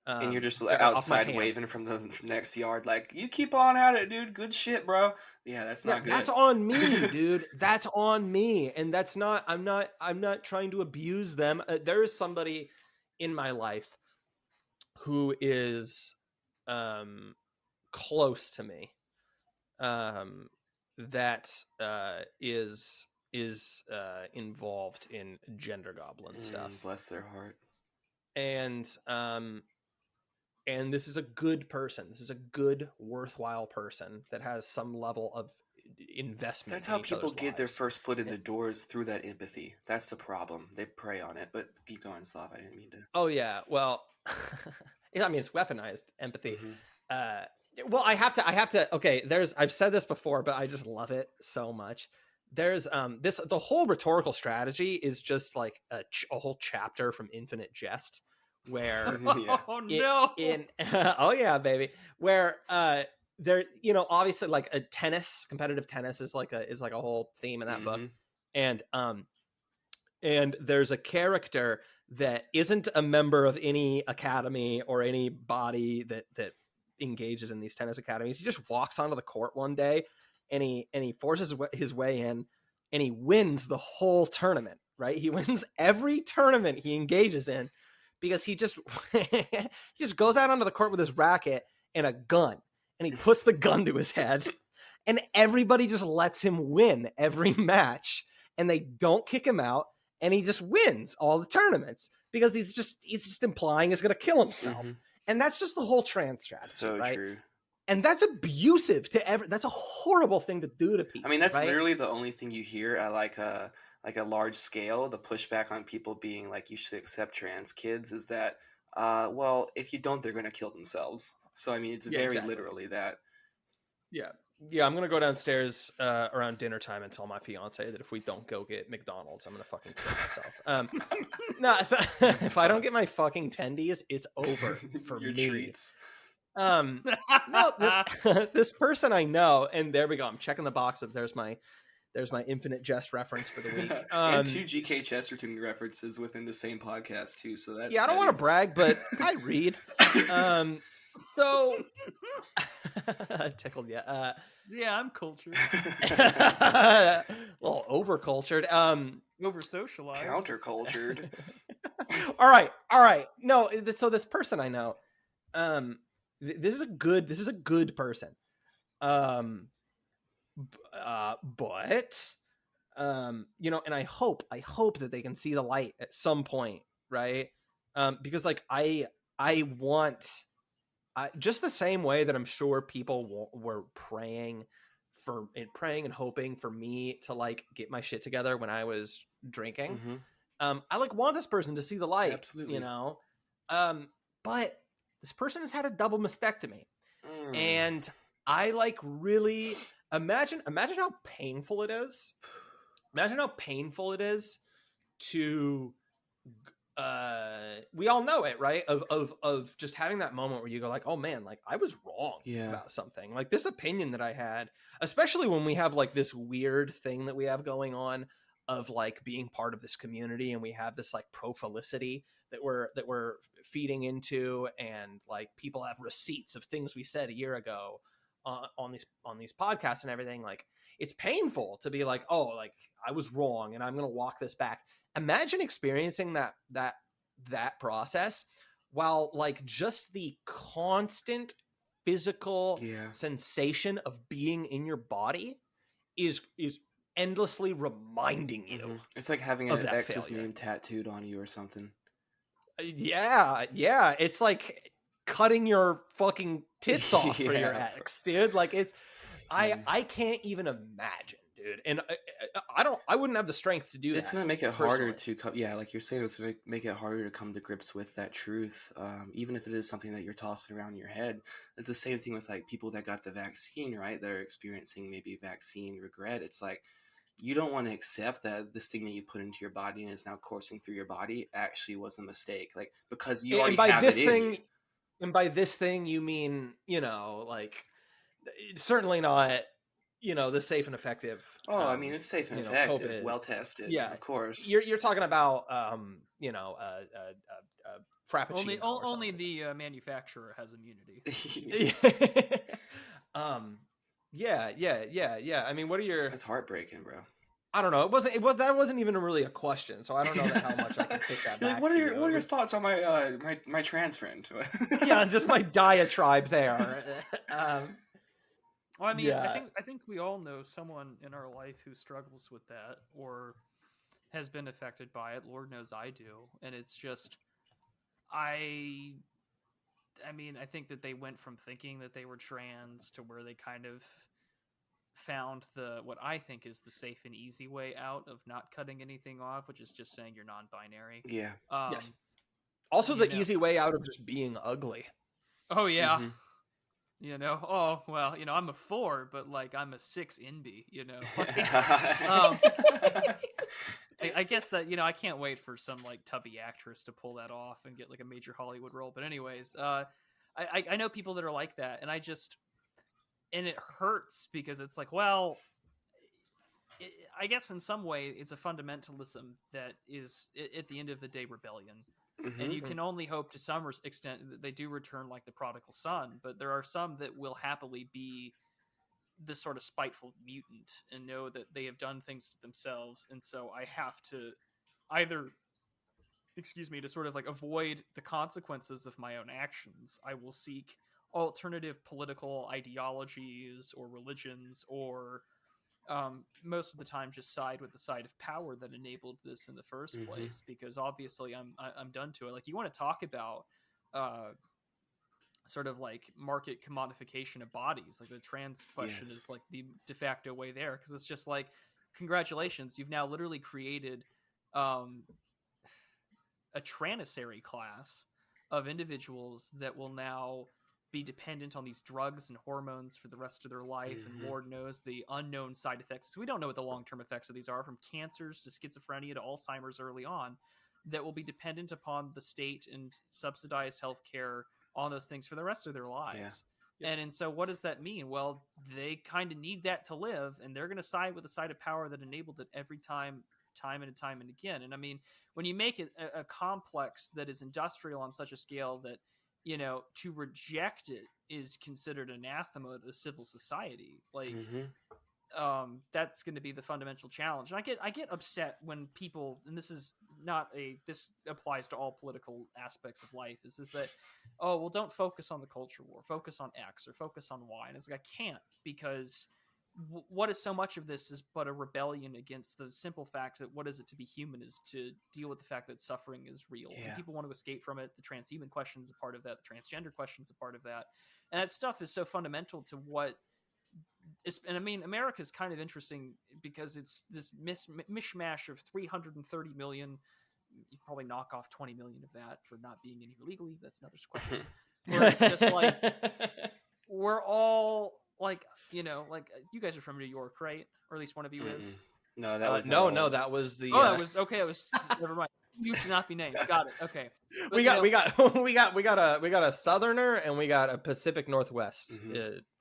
B: And you're just
A: I got off my
B: outside
A: hand.
B: waving from the next yard, like, you keep on at it, dude. Good shit, bro. Yeah, that's
A: Yeah,
B: not good.
A: that's on me, dude. That's on me, and that's not. I'm not trying to abuse them. There is somebody in my life who is close to me, that is involved in gender goblin stuff,
B: Bless their heart.
A: and this is a good person. This is a good, worthwhile person that has some level of investment.
B: That's how
A: in each
B: people
A: other's
B: get their
A: lives.
B: first foot in the doors, through that empathy. That's the problem. They prey on it. But keep going, Slav. I didn't mean to.
A: Oh yeah, well, I mean, it's weaponized empathy.
B: Mm-hmm.
A: Well, I have to. Okay, I've said this before, but I just love it so much. There's the whole rhetorical strategy is just like a whole chapter from Infinite Jest, where
B: Yeah.
C: Oh no!
A: oh yeah, baby, where there, obviously, like competitive tennis is like a whole theme in that book, and there's a character that isn't a member of any academy or any body that engages in these tennis academies. He just walks onto the court one day, and he forces his way in, and he wins the whole tournament. Right, he wins every tournament he engages in, because he just he just goes out onto the court with his racket and a gun, and he puts the gun to his head, and everybody just lets him win every match, and they don't kick him out, and he just wins all the tournaments because he's just implying he's going to kill himself.
B: Mm-hmm.
A: And that's just the whole trans strategy.
B: So
A: right?
B: true.
A: And that's abusive to that's a horrible thing to do to people.
B: I mean, that's
A: right?
B: literally the only thing you hear at like a large scale. The pushback on people being like, you should accept trans kids is that, well, if you don't, they're going to kill themselves. So I mean, it's very
A: exactly.
B: literally that.
A: Yeah, I'm gonna go downstairs around dinner time and tell my fiance that if we don't go get McDonald's, I'm gonna fucking kill myself. No, so, if I don't get my fucking tendies, it's over for
B: Your
A: me.
B: treats.
A: No, this person I know, and there we go. I'm checking the box of there's my Infinite Jest reference for the week.
B: And 2 G.K. Chesterton references within the same podcast too. So that's
A: I don't want to brag, but I read. So tickled, yeah.
C: Yeah, I'm cultured.
A: A little over cultured.
C: Over socialized.
B: Countercultured.
A: All right. No, so this person I know, this is a good person. But and I hope that they can see the light at some point, right? Because like I want, just the same way that I'm sure people were praying and hoping for me to like get my shit together when I was drinking.
B: Mm-hmm.
A: I like want this person to see the light.
B: Absolutely.
A: But this person has had a double mastectomy, and I like really imagine how painful it is. Imagine how painful it is to we all know it, right? Of just having that moment where you go like, oh man, like I was wrong about something. Like this opinion that I had, especially when we have like this weird thing that we have going on of like being part of this community, and we have this like profilicity that we're feeding into, and like people have receipts of things we said a year ago on these podcasts and everything. Like it's painful to be like, oh, like I was wrong and I'm gonna walk this back. Imagine experiencing that process while like just the constant physical sensation of being in your body is endlessly reminding you.
B: Mm-hmm. It's like having an ex's name tattooed on you or something.
A: Yeah. It's like cutting your fucking tits off for your ex, dude. Like it's, I can't even imagine, dude. And I wouldn't have the strength to do that.
B: It's going to make it harder to come. Yeah. Like you're saying, it's going to make it harder to come to grips with that truth. Even if it is something that you're tossing around in your head. It's the same thing with like people that got the vaccine, right? They're experiencing maybe vaccine regret. It's like, you don't want to accept that this thing that you put into your body and is now coursing through your body actually was a mistake. Like, because you already have it in you.
A: And by this thing, you mean, like, certainly not, the safe and effective.
B: Oh, I mean, it's safe and effective, well tested.
A: Yeah,
B: of course.
A: You're talking about, frappuccino.
C: Only the manufacturer has immunity.
A: Yeah. I mean, what are your?
B: That's heartbreaking, bro.
A: I don't know. That wasn't even really a question, so I don't know how much I can take that back.
B: What are your thoughts on my trans friend?
A: Yeah, just my diatribe there.
C: Well, I mean,
A: Yeah.
C: I think we all know someone in our life who struggles with that or has been affected by it. Lord knows I do, and it's just I mean, I think that they went from thinking that they were trans to where they kind of found what I think is the safe and easy way out of not cutting anything off, which is just saying you're non-binary.
B: Yeah.
A: Yes. Also, the easy way out of just being ugly.
C: Oh yeah.
B: Mm-hmm.
C: You know, oh well, you know, I'm a 4, but like I'm a 6 NB, you know. I guess that, you know, I can't wait for some like tubby actress to pull that off and get like a major Hollywood role. But anyways, I know people that are like that, and and it hurts because it's like, well, I guess in some way it's a fundamentalism that is at the end of the day rebellion.
B: Mm-hmm.
C: And you can only hope to some extent that they do return like the prodigal son, but there are some that will happily be this sort of spiteful mutant and know that they have done things to themselves, and so I have to either, to sort of like avoid the consequences of my own actions, I will seek alternative political ideologies or religions, or most of the time just side with the side of power that enabled this in the first place, because obviously I'm done to it. Like, you want to talk about sort of like market commodification of bodies, like the trans question is like the de facto way there, because it's just like, congratulations, you've now literally created a tranissary class of individuals that will now be dependent on these drugs and hormones for the rest of their life, and Lord knows the unknown side effects. So we don't know what the long-term effects of these are, from cancers to schizophrenia to Alzheimer's early on, that will be dependent upon the state and subsidized healthcare on those things for the rest of their lives. And so what does that mean? Well, they kind of need that to live, and they're going to side with the side of power that enabled it every time and again. And I mean, when you make it a complex that is industrial on such a scale that, you know, to reject it is considered anathema to civil society, like that's going to be the fundamental challenge. And I get upset when people, and this applies to all political aspects of life, is that, oh, well, don't focus on the culture war, focus on X or focus on Y. And it's like, I can't, because what is so much of this is but a rebellion against the simple fact that what is it to be human is to deal with the fact that suffering is real. And people want to escape from it. The transhuman question is a part of that. The transgender question is a part of that. And that stuff is so fundamental to what is, and I mean, America is kind of interesting because it's this mishmash of 330 million. You probably knock off 20 million of that for not being in here legally. That's another question. Where it's just like, we're all like, you know, like, you guys are from New York, right? Or at least one of you is.
B: No, that was
A: no. That was the.
C: Oh, that was okay. It was never mind. You should not be named. Got it. Okay. But,
A: we got a Southerner and we got a Pacific Northwest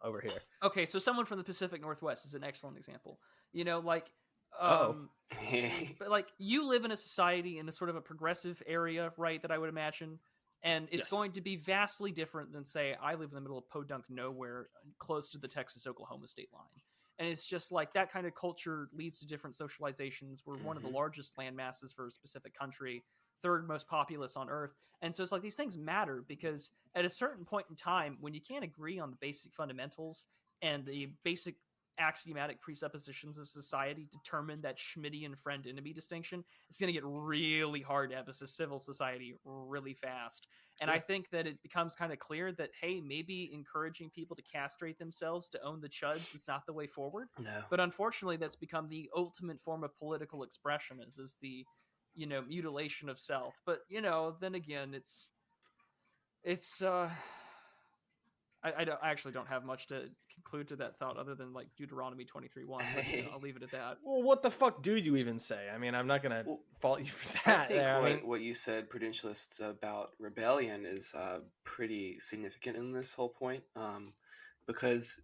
A: over here.
C: Okay, so someone from the Pacific Northwest is an excellent example. You know, like, but like, you live in a society in a sort of a progressive area, right? That I would imagine. And it's going to be vastly different than, say, I live in the middle of podunk nowhere, close to the Texas-Oklahoma state line. And it's just like, that kind of culture leads to different socializations. We're one of the largest land masses for a specific country, third most populous on Earth. And so it's like, these things matter, because at a certain point in time, when you can't agree on the basic fundamentals and the basic axiomatic presuppositions of society determine that Schmittian friend-enemy distinction, it's going to get really hard to have a civil society really fast. And I think that it becomes kind of clear that, hey, maybe encouraging people to castrate themselves to own the chuds is not the way forward.
B: No.
C: But unfortunately, that's become the ultimate form of political expression, is the, you know, mutilation of self. But, you know, then again, I actually don't have much to conclude to that thought other than like Deuteronomy 23:1. But, you know, I'll leave it at that.
A: Well, what the fuck do you even say? I mean, I'm not gonna fault you for that.
B: I think what you said, Prudentialist, about rebellion is pretty significant in this whole point, because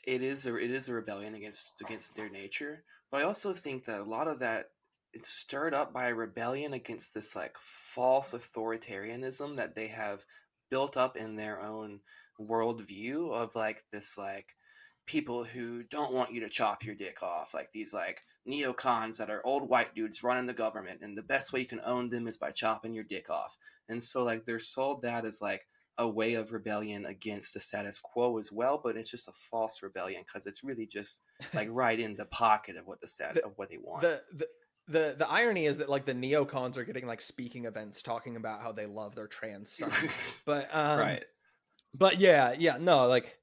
B: it is a rebellion against their nature. But I also think that a lot of that it's stirred up by a rebellion against this like false authoritarianism that they have built up in their own worldview of like this like people who don't want you to chop your dick off, like these like neocons that are old white dudes running the government, and the best way you can own them is by chopping your dick off. And so like they're sold that as like a way of rebellion against the status quo as well, but it's just a false rebellion because it's really just like right in the pocket of what of what they want.
A: The irony is that like the neocons are getting like speaking events talking about how they love their trans son, but
B: right.
A: But yeah, no, like,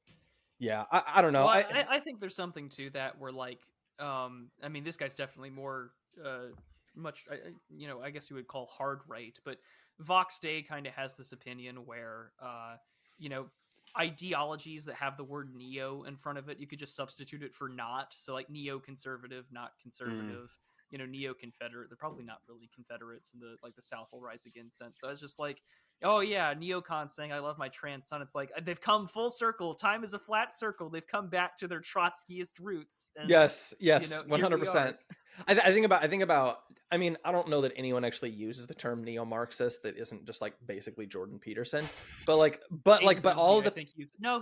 A: yeah, I don't know.
C: Well, I think there's something to that where like, I mean, this guy's definitely more, much, you know, I guess you would call hard right, but Vox Day kind of has this opinion where, you know, ideologies that have the word neo in front of it, you could just substitute it for not. So like neo-conservative, not conservative. You know, neo-Confederate. They're probably not really Confederates in the like the South will rise again sense. So it's just like, oh yeah, neocons saying I love my trans son. It's like they've come full circle. Time is a flat circle. They've come back to their Trotskyist roots. And,
A: yes,
C: you know,
A: 100%. I think about. I mean, I don't know that anyone actually uses the term neo-Marxist that isn't just like basically Jordan Peterson, but all of the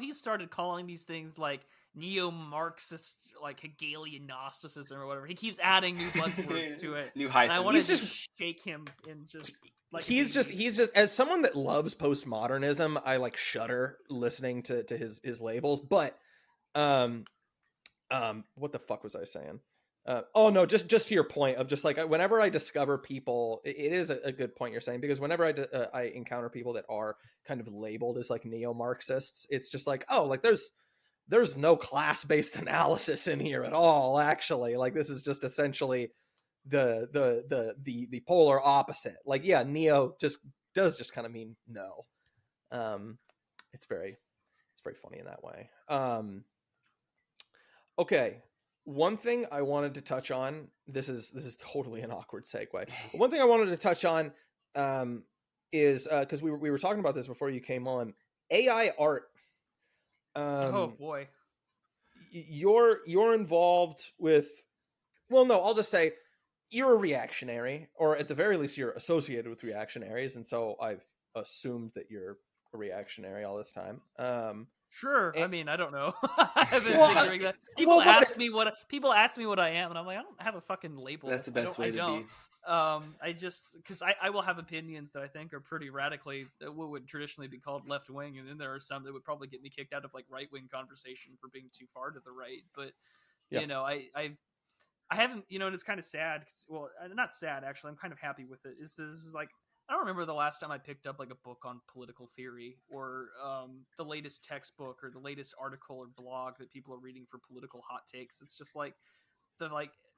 C: he started calling these things like neo-Marxist, like Hegelian Gnosticism or whatever. He keeps adding new buzzwords to it.
B: New hyphen.
C: I want to just shake him and just like
A: he's just as someone that loves postmodernism, I like shudder listening to his labels. But what the fuck was I saying? Oh no, just to your point of just like whenever I discover people, it is a good point you're saying, because whenever I encounter people that are kind of labeled as like neo-Marxists, it's just like, oh, like there's no class-based analysis in here at all, actually. Like this is just essentially the polar opposite. Like, yeah, neo does kind of mean no. It's very funny in that way. Okay. One thing I wanted to touch on, this is totally an awkward segue. One thing I wanted to touch on is because we were talking about this before you came on, AI art.
C: Oh boy.
A: You're involved with, well, no, I'll just say you're a reactionary, or at the very least you're associated with reactionaries, and so I've assumed that you're a reactionary all this time.
C: Sure. I mean, I don't know. I haven't figuring that. People ask me what I am, and I'm like, I don't have a fucking label.
B: That's the best way to be.
C: I just, because I will have opinions that I think are pretty radically what would traditionally be called left wing, and then there are some that would probably get me kicked out of like right wing conversation for being too far to the right. But you know, I haven't, you know, and it's kind of sad. Well, not sad actually. I'm kind of happy with it. This is like, I don't remember the last time I picked up like a book on political theory, or the latest textbook or the latest article or blog that people are reading for political hot takes. It's just like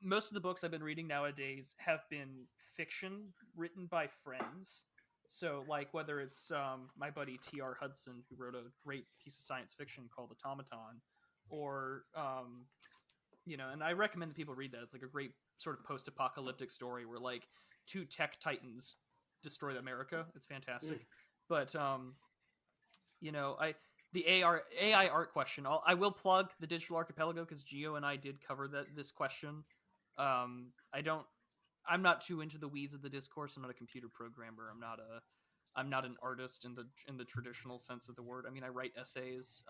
C: most of the books I've been reading nowadays have been fiction written by friends. So like whether it's my buddy T.R. Hudson, who wrote a great piece of science fiction called Automaton, or you know, and I recommend that people read that. It's like a great sort of post-apocalyptic story where like two tech titans destroyed America. It's fantastic. But you know, the AI art question, I will plug the Digital Archipelago because Gio and I did cover this question. I'm not too into the weeds of the discourse. I'm not a computer programmer. I'm not an artist in the traditional sense of the word. I mean, I write essays.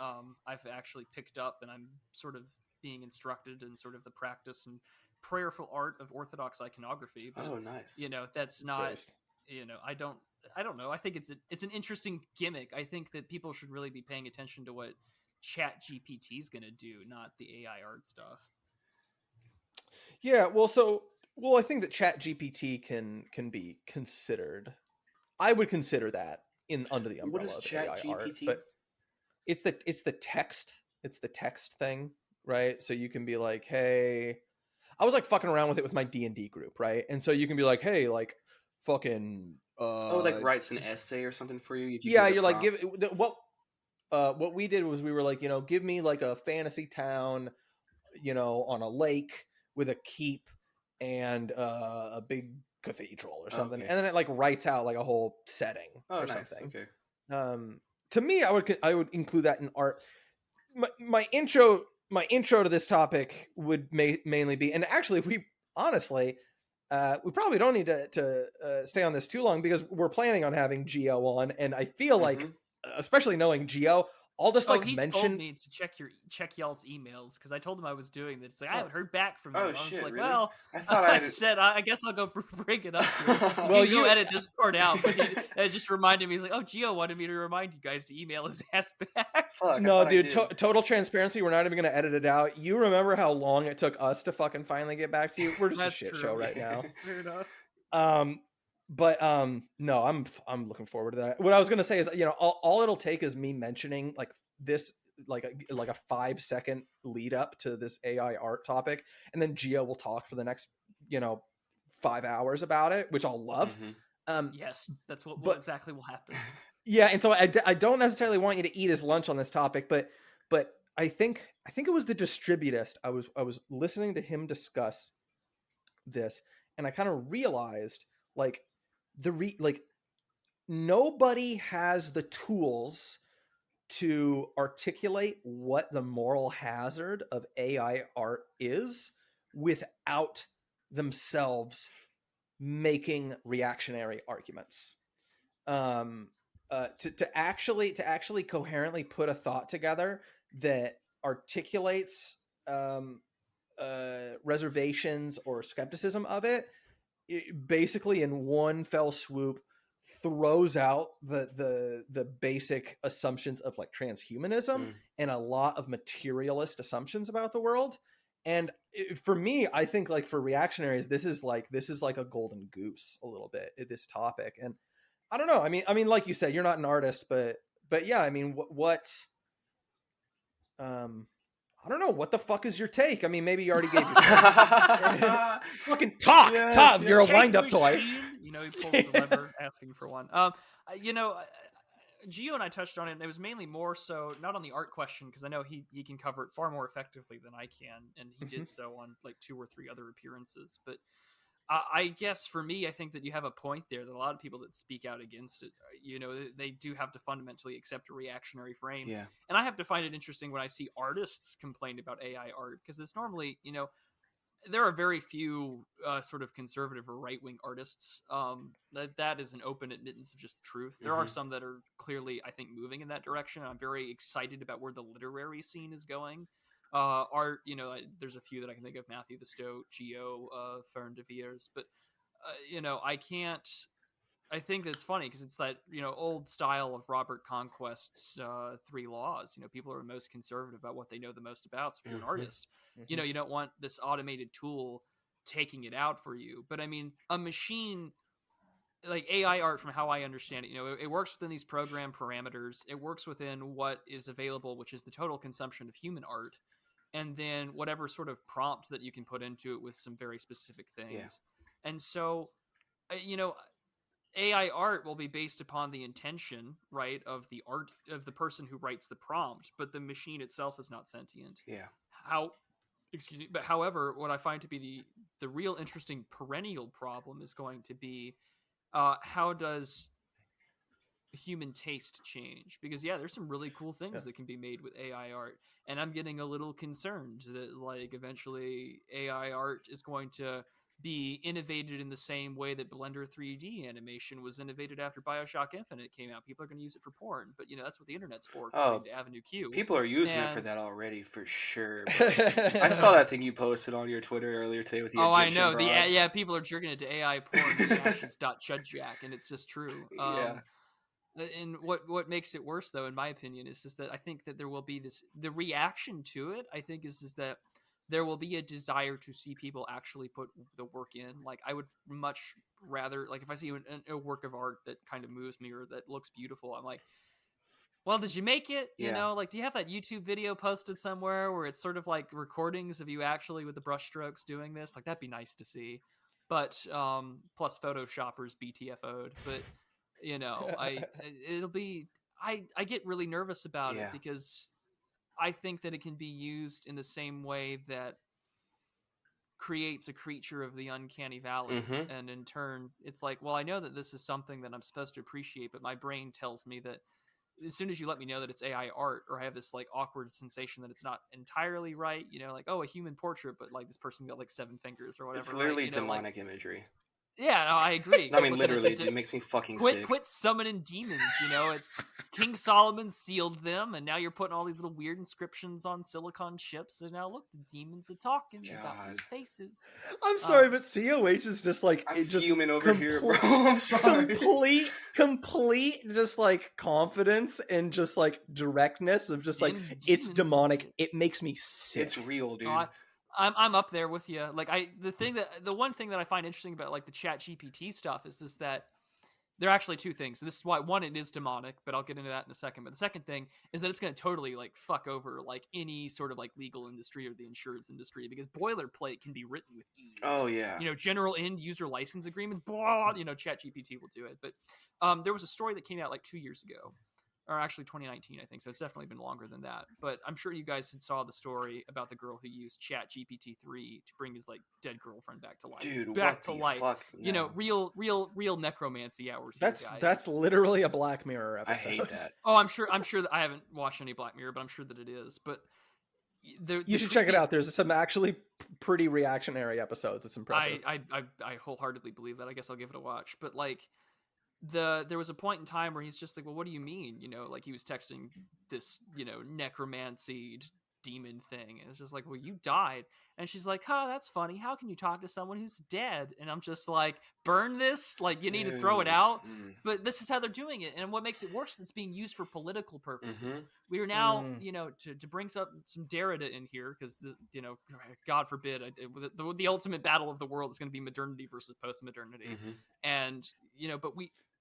C: I've actually picked up, and I'm sort of being instructed in sort of the practice and prayerful art of Orthodox iconography. But,
B: oh, nice.
C: You know, that's not. You know, I don't know. I think it's an interesting gimmick. I think that people should really be paying attention to what Chat GPT is going to do, not the AI art stuff.
A: Yeah, well, I think that Chat GPT can be considered. I would consider that under the umbrella of AI art. But it's the text thing, right? So you can be like, hey, I was like fucking around with it with my D&D group, right? And so you can be like, hey, like fucking
B: like writes an essay or something for you. If you
A: you're like, what we did was we were like, you know, give me like a fantasy town, you know, on a lake with a keep and a big cathedral or something. Okay. And then it like writes out like a whole setting or something. Okay. To me, I would include that in art. My intro to this topic would mainly be, and actually we honestly we probably don't need to stay on this too long because we're planning on having Geo on, and I feel like, especially knowing Geo, I'll just like
C: he
A: mention.
C: told me to check y'all's emails because I told him I was doing this. Like, I haven't heard back from you.
B: Oh,
C: I was
B: shit,
C: like,
B: really?
C: well,
B: I thought
C: I said I guess I'll go bring it up. To
A: Well,
C: you
A: you-
C: edit this part out. But it just reminded me. He's like, oh, Gio wanted me to remind you guys to email his ass back.
B: Fuck, I
A: No,
B: thought I
A: dude,
B: did.
A: total transparency. We're not even going to edit it out. You remember how long it took us to fucking finally get back to you? We're just
C: That's
A: a shit
C: true.
A: show right now.
C: Fair enough.
A: But no, I'm looking forward to that. What I was gonna say is, you know, all it'll take is me mentioning like this, like a 5-second lead up to this AI art topic, and then Gio will talk for the next, you know, 5 hours about it, which I'll love.
C: Yes, that's what exactly will happen.
A: Yeah, and so I don't necessarily want you to eat his lunch on this topic, but I think it was the Distributist. I was listening to him discuss this, and I kind of realized like nobody has the tools to articulate what the moral hazard of AI art is without themselves making reactionary arguments. To actually coherently put a thought together that articulates reservations or skepticism of it basically in one fell swoop throws out the basic assumptions of like transhumanism and a lot of materialist assumptions about the world. And for me, I think like for reactionaries, this is like a golden goose a little bit, this topic. And I don't know. I mean, like you said, you're not an artist, but yeah, I mean, what I don't know. What the fuck is your take? I mean, maybe you already gave your take. Fucking talk.
B: Yes,
A: Tom,
B: yes.
A: you're a
C: Take
A: wind-up toy.
C: machine. You know, he pulls the lever asking for one. You know, Gio and I touched on it, and it was mainly more so not on the art question, because I know he can cover it far more effectively than I can, and he did so on like 2 or 3 other appearances. But I guess for me, I think that you have a point there that a lot of people that speak out against it, you know, they do have to fundamentally accept a reactionary frame.
B: Yeah.
C: And I have to find it interesting when I see artists complain about AI art, because it's normally, you know, there are very few sort of conservative or right-wing artists. That is an open admittance of just the truth. There are some that are clearly, I think, moving in that direction. I'm very excited about where the literary scene is going. Art, you know, there's a few that I can think of: Matthew the Stoat, Geo, Fern de Veers. But you know, I think that's funny because it's that, you know, old style of Robert Conquest's 3 laws. You know, people are most conservative about what they know the most about. So if you're an artist, you know, you don't want this automated tool taking it out for you. But I mean, a machine like AI art, from how I understand it, you know, it works within these program parameters. It works within what is available, which is the total consumption of human art, and then whatever sort of prompt that you can put into it with some very specific things. Yeah. And so, you know, AI art will be based upon the intention, right, of the art of the person who writes the prompt, but the machine itself is not sentient.
B: Yeah.
C: But however, what I find to be the real interesting perennial problem is going to be how does human taste change? Because yeah, there's some really cool things that can be made with AI art, and I'm getting a little concerned that like eventually AI art is going to be innovated in the same way that Blender 3D animation was innovated after BioShock Infinite came out. People are going to use it for porn, but you know, that's what the internet's for, according to Avenue Q.
B: People are using it for that already, for sure. I saw that thing you posted on your Twitter earlier today with the Egyptian
C: I know.
B: broad.
C: People are jerking it to AI porn, ashes.chudjack, and it's just true. And what makes it worse, though, in my opinion, is just that I think that there will be the reaction to it, I think, is that there will be a desire to see people actually put the work in. Like, I would much rather, like, if I see a work of art that kind of moves me or that looks beautiful, I'm like, well, did you make it? You know, like, do you have that YouTube video posted somewhere where it's sort of like recordings of you actually with the brushstrokes doing this? Like, that'd be nice to see. But, plus Photoshoppers BTFO'd. But, you know, I get really nervous about it because I think that it can be used in the same way that creates a creature of the uncanny valley. And in turn, it's like, well, I know that this is something that I'm supposed to appreciate, but my brain tells me that as soon as you let me know that it's AI art, or I have this like awkward sensation that it's not entirely right, you know, like, oh, a human portrait, but like this person got like 7 fingers or whatever.
B: It's literally
C: right? You know,
B: demonic
C: like,
B: imagery.
C: yeah, no, I agree.
B: No, I mean,
C: But
B: literally, it makes me fucking sick.
C: Quit summoning demons. You know, it's King Solomon sealed them, and now you're putting all these little weird inscriptions on silicon chips. And now look, the demons are talking. They got weird faces.
A: I'm sorry, but COH is just like
B: I'm fuming over here, bro. I'm sorry.
A: Complete, just like confidence and just like directness of just like it's demonic. It makes me sick.
B: It's real, dude.
C: I'm up there with you. Like the one thing that I find interesting about like the Chat GPT stuff is that there are actually 2 things. And this is why, one, it is demonic, but I'll get into that in a second. But the second thing is that it's going to totally like fuck over like any sort of like legal industry or the insurance industry, because boilerplate can be written with ease.
B: Oh yeah.
C: You know, general end user license agreements, blah, you know, Chat GPT will do it. But there was a story that came out like 2 years ago, or actually 2019, I think. So it's definitely been longer than that. But I'm sure you guys saw the story about the girl who used Chat GPT 3 to bring his like dead girlfriend back to life.
B: Dude,
C: back
B: what
C: to
B: the
C: life.
B: fuck? No.
C: You know, real necromancy hours.
A: That's literally a Black Mirror episode.
B: I hate that.
C: Oh, I'm sure that I haven't watched any Black Mirror, but I'm sure that it is. But
A: you should check it out. There's some actually pretty reactionary episodes. It's impressive.
C: I wholeheartedly believe that. I guess I'll give it a watch. But like, there was a point in time where he's just like, well, what do you mean? You know, like he was texting this, you know, necromancy demon thing, and it's just like, well, you died. And she's like, huh, that's funny. How can you talk to someone who's dead? And I'm just like, burn this, like you need to throw it out. But this is how they're doing it, and what makes it worse is it's being used for political purposes. We are now, you know, to bring some Derrida in here, because you know, God forbid, the ultimate battle of the world is going to be modernity versus post-modernity. And you know, but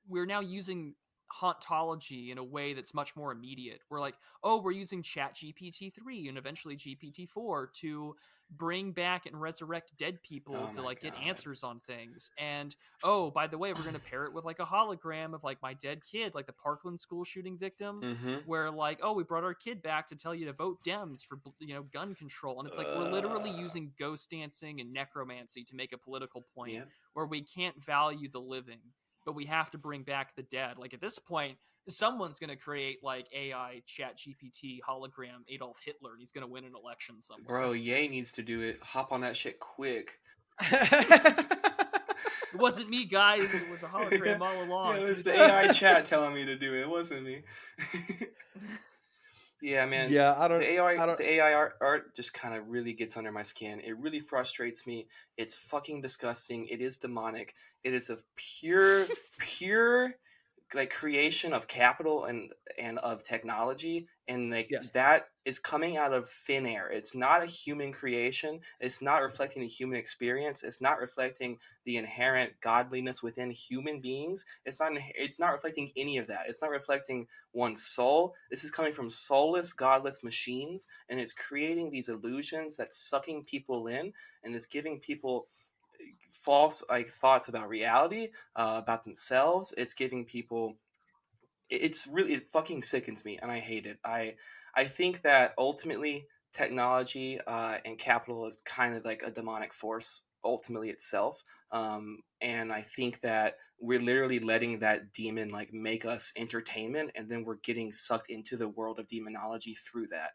C: we're now using hauntology in a way that's much more immediate. We're like, oh, we're using Chat GPT 3 and eventually GPT 4 to bring back and resurrect dead people to like get answers on things. And oh, by the way, we're going to pair it with like a hologram of like my dead kid, like the Parkland school shooting victim, where like, oh, we brought our kid back to tell you to vote Dems for, you know, gun control. And it's like, we're literally using ghost dancing and necromancy to make a political point where we can't value the living, but we have to bring back the dead. Like at this point, someone's going to create like AI Chat GPT hologram Adolf Hitler, and he's going to win an election somewhere.
B: Bro, Ye needs to do it. Hop on that shit quick.
C: It wasn't me, guys. It was a hologram all along.
B: Yeah, it was the AI chat telling me to do it. It wasn't me. Yeah, man.
A: Yeah,
B: The AI art just kind of really gets under my skin. It really frustrates me. It's fucking disgusting. It is demonic. It is a pure like creation of capital and of technology, and like that is coming out of thin air. It's not a human creation. It's not reflecting the human experience. It's not reflecting the inherent godliness within human beings. It's not reflecting any of that. It's not reflecting one's soul. This is coming from soulless, godless machines, and it's creating these illusions that's sucking people in, and it's giving people false like thoughts about reality, about themselves. It's giving people, it fucking sickens me, and I hate it. I think that ultimately technology and capital is kind of like a demonic force ultimately itself, and I think that we're literally letting that demon like make us entertainment, and then we're getting sucked into the world of demonology through that,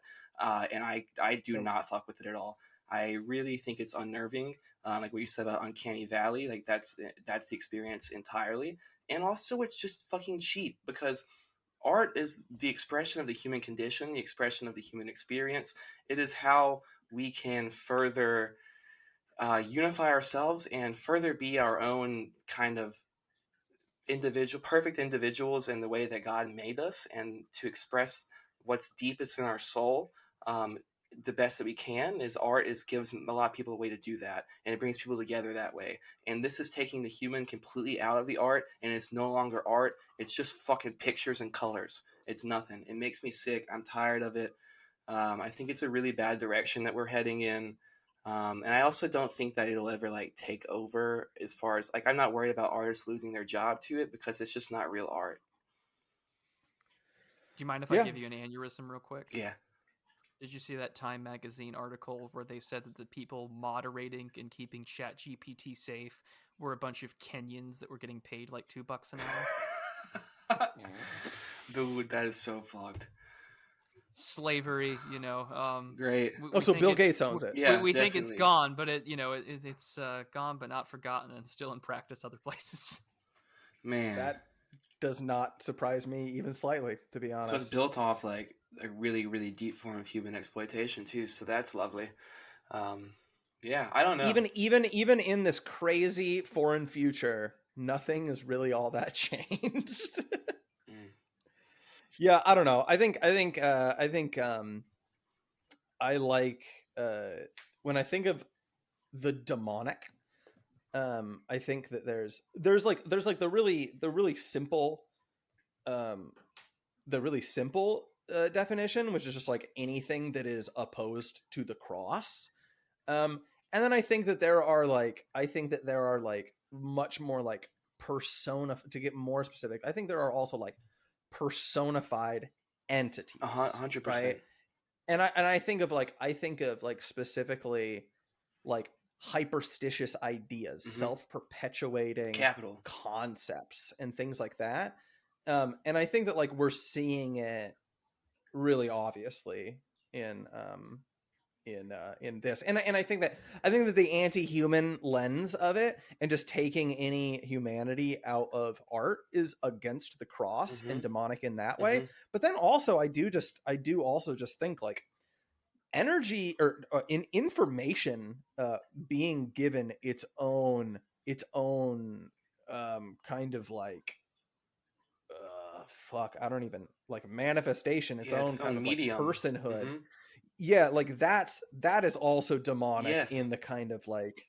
B: and I do not fuck with it at all. I really think it's unnerving, like what you said about Uncanny Valley. Like that's the experience entirely, and also it's just fucking cheap, because art is the expression of the human condition, the expression of the human experience. It is how we can further unify ourselves and further be our own kind of perfect individuals in the way that God made us, and to express what's deepest in our soul. The best that we can is art gives a lot of people a way to do that, and it brings people together that way. And this is taking the human completely out of the art, and it's no longer art. It's just fucking pictures and colors. It's nothing. It makes me sick. I'm tired of it. I think it's a really bad direction that we're heading in. And I also don't think that it'll ever like take over, as far as like, I'm not worried about artists losing their job to it, because it's just not real art.
C: Do you mind if I give you an aneurysm real quick?
B: Yeah.
C: Did you see that Time magazine article where they said that the people moderating and keeping ChatGPT safe were a bunch of Kenyans that were getting paid like $2 an hour?
B: Dude, that is so fucked.
C: Slavery,
B: Great.
A: Oh, so Bill Gates owns it.
B: Yeah,
C: we think it's
B: definitely.
C: gone, but it's gone but not forgotten, and still in practice other places.
B: Man,
A: That does not surprise me even slightly, to be honest.
B: so it's built off like a really, really deep form of human exploitation too. So that's lovely. Yeah, I don't know.
A: Even in this crazy foreign future, nothing is really all that changed. Yeah, I don't know. I think I like when I think of the demonic. I think that there's like the really simple definition, which is just like anything that is opposed to the cross. And then I think that there are like much more like persona, to get more specific. I think there are also like personified entities,
B: 100%.
A: right? And I think of like specifically like hyperstitious ideas, self-perpetuating
B: capital
A: concepts and things like that. And I think that like we're seeing it really obviously in this, and I think that the anti-human lens of it, and just taking any humanity out of art, is against the cross and demonic in that way. But then also I do also just think like energy or in information being given its own kind of like I don't even like manifestation, its own kind of medium, like personhood. Yeah, like that is also demonic in the kind of like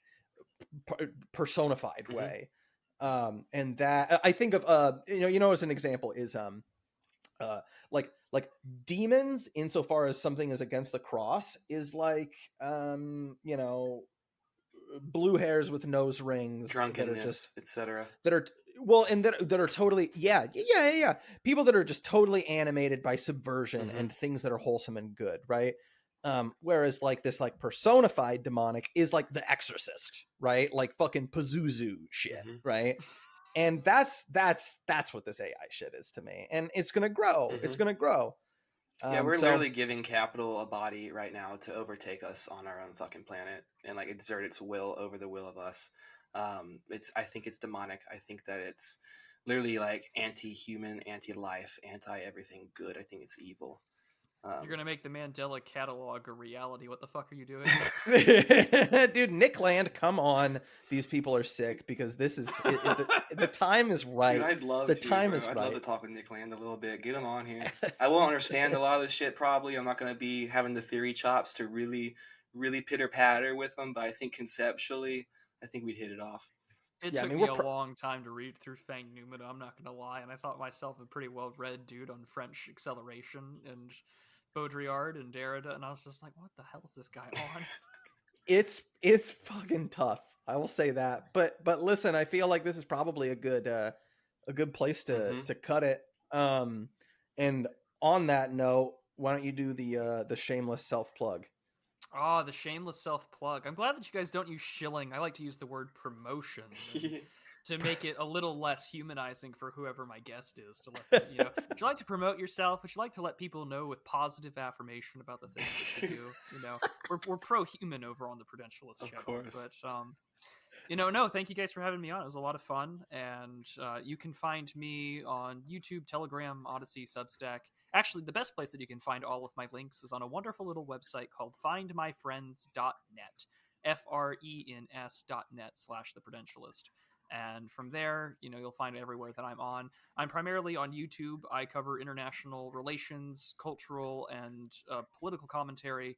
A: personified way. And that I think of as an example is like demons, insofar as something is against the cross, is like blue hairs with nose rings,
B: drunkenness, etc.
A: That are well, and that are totally yeah people that are just totally animated by subversion and things that are wholesome and good, right? Whereas like this like personified demonic is like the Exorcist, right? Like fucking Pazuzu shit, right? And that's what this AI shit is to me, and it's gonna grow. It's gonna grow.
B: Yeah, we're literally giving capital a body right now to overtake us on our own fucking planet and like exert its will over the will of us. I think it's demonic. I think that it's literally like anti-human, anti-life, anti-everything good. I think it's evil.
C: You're gonna make the Mandela catalog a reality. What the fuck are you doing?
A: Dude, Nick Land, come on. These people are sick, because this is the time is right.
B: Dude, I'd love to talk with Nick Land a little bit. Get him on here. I won't understand a lot of this shit probably. I'm not gonna be having the theory chops to really, really pitter patter with him, but I think conceptually, I think we'd hit it off.
C: It took me a long time to read through Fang Newman, I'm not gonna lie, and I thought myself a pretty well read dude on French acceleration and Baudrillard and Derrida, and I was just like, what the hell is this guy on?
A: It's fucking tough, I will say that. But listen, I feel like this is probably a good place to cut it. And on that note, why don't you do the shameless self-plug?
C: Oh, the shameless self-plug. I'm glad that you guys don't use shilling. I like to use the word promotion to make it a little less humanizing for whoever my guest is. To let them, would you like to promote yourself? Would you like to let people know with positive affirmation about the things that you do? We're pro-human over on the Prudentialist channel. Of course. But no, thank you guys for having me on. It was a lot of fun, and you can find me on YouTube, Telegram, Odyssey, Substack. Actually, the best place that you can find all of my links is on a wonderful little website called findmyfriends.net, FRENS.net/The Prudentialist. And from there, you'll find it everywhere that I'm on. I'm primarily on YouTube. I cover international relations, cultural, and political commentary.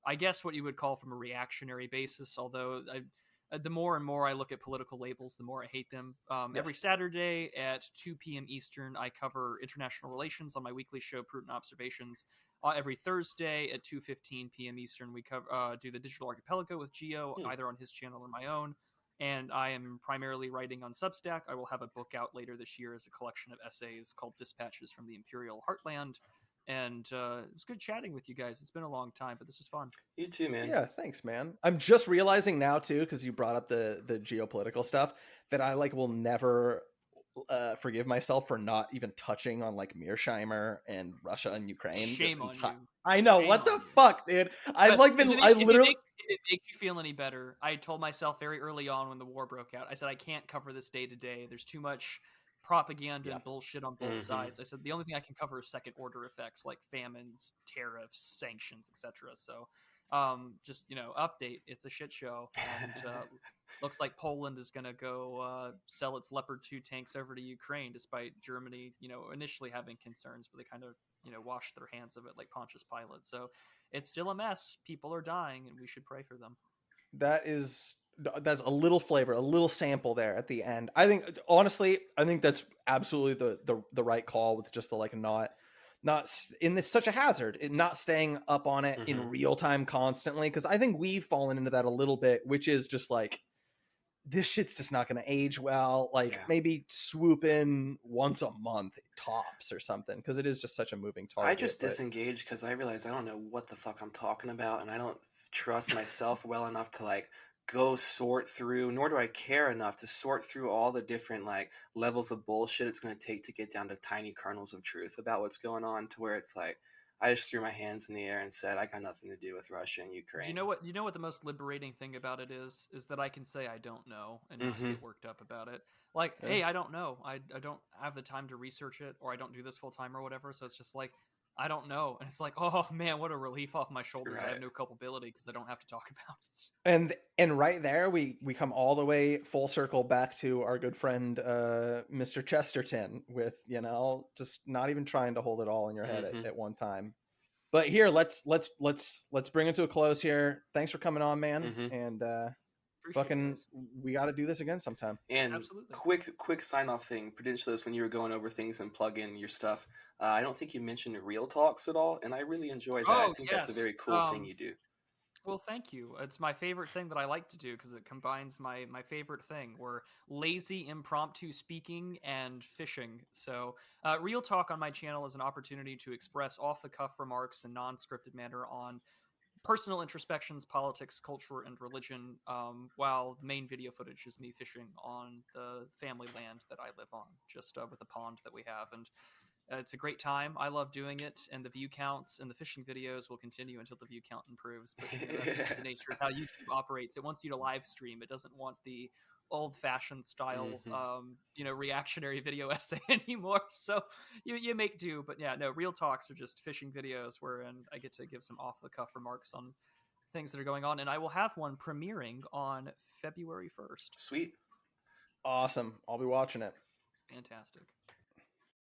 C: I guess what you would call from a reactionary basis, although the more and more I look at political labels, the more I hate them. Every Saturday at 2 p.m. Eastern, I cover international relations on my weekly show, Prudent Observations. Every Thursday at 2:15 p.m. Eastern, we do the Digital Archipelago with Geo, either on his channel or my own. And I am primarily writing on Substack. I will have a book out later this year as a collection of essays called Dispatches from the Imperial Heartland. And it was good chatting with you guys. It's been a long time, but this was fun.
B: You too, man.
A: Yeah, thanks, man. I'm just realizing now too, because you brought up the geopolitical stuff, that I will never forgive myself for not even touching on like Mearsheimer and Russia and Ukraine.
C: Shame on you.
A: I know.
C: Shame
A: what the
C: on you.
A: fuck, dude? I've
C: But
A: like been. I literally.
C: if it makes you feel any better, I told myself very early on when the war broke out, I said I can't cover this day to day. There's too much propaganda and bullshit on both sides. I said the only thing I can cover is second order effects like famines, tariffs, sanctions, etc. So just update. It's a shit show, and looks like Poland is gonna go sell its Leopard 2 tanks over to Ukraine, despite Germany initially having concerns, but they kind of washed their hands of it like Pontius Pilate. So it's still a mess. People are dying, and we should pray for them.
A: That's a little flavor, a little sample there at the end. I think honestly, that's absolutely the right call, with just the like not in this such a hazard, not staying up on it in real time constantly, because I think we've fallen into that a little bit, which is just like, this shit's just not going to age well. Like maybe swoop in once a month tops or something, because it is just such a moving target.
B: I just disengage because I realize I don't know what the fuck I'm talking about, and I don't trust myself well enough to like go sort through, nor do I care enough to sort through all the different like levels of bullshit it's going to take to get down to tiny kernels of truth about what's going on, to where it's like I just threw my hands in the air and said I got nothing to do with Russia and Ukraine.
C: Do you know what the most liberating thing about it is that I can say I don't know and not get worked up about it. Like, hey, I don't know. I don't have the time to research it, or I don't do this full time or whatever. So it's just like, I don't know. And it's like, oh man, what a relief off my shoulders. Right. I have no culpability because I don't have to talk about
A: it. And right there, we come all the way full circle back to our good friend, Mr. Chesterton, with, just not even trying to hold it all in your head at one time. But here, let's bring it to a close here. Thanks for coming on, man. And we got to do this again sometime.
B: And absolutely. Quick sign off thing, Prudentialist, when you were going over things and plug in your stuff, I don't think you mentioned real talks at all, and I really enjoyed that. I think that's a very cool thing you do.
C: Well, thank you. It's my favorite thing that I like to do, because it combines my favorite thing. We're lazy, impromptu speaking and fishing. So Real Talk on my channel is an opportunity to express off-the-cuff remarks in non-scripted manner on personal introspections, politics, culture, and religion, while the main video footage is me fishing on the family land that I live on, just with the pond that we have. And it's a great time. I love doing it, and the view counts and the fishing videos will continue until the view count improves. But that's just the nature of how YouTube operates. It wants you to live stream. It doesn't want the old-fashioned style, reactionary video essay anymore. So you make do. But yeah, no, Real Talks are just fishing videos wherein I get to give some off-the-cuff remarks on things that are going on, and I will have one premiering on February 1st.
B: Sweet.
A: Awesome. I'll be watching it.
C: Fantastic.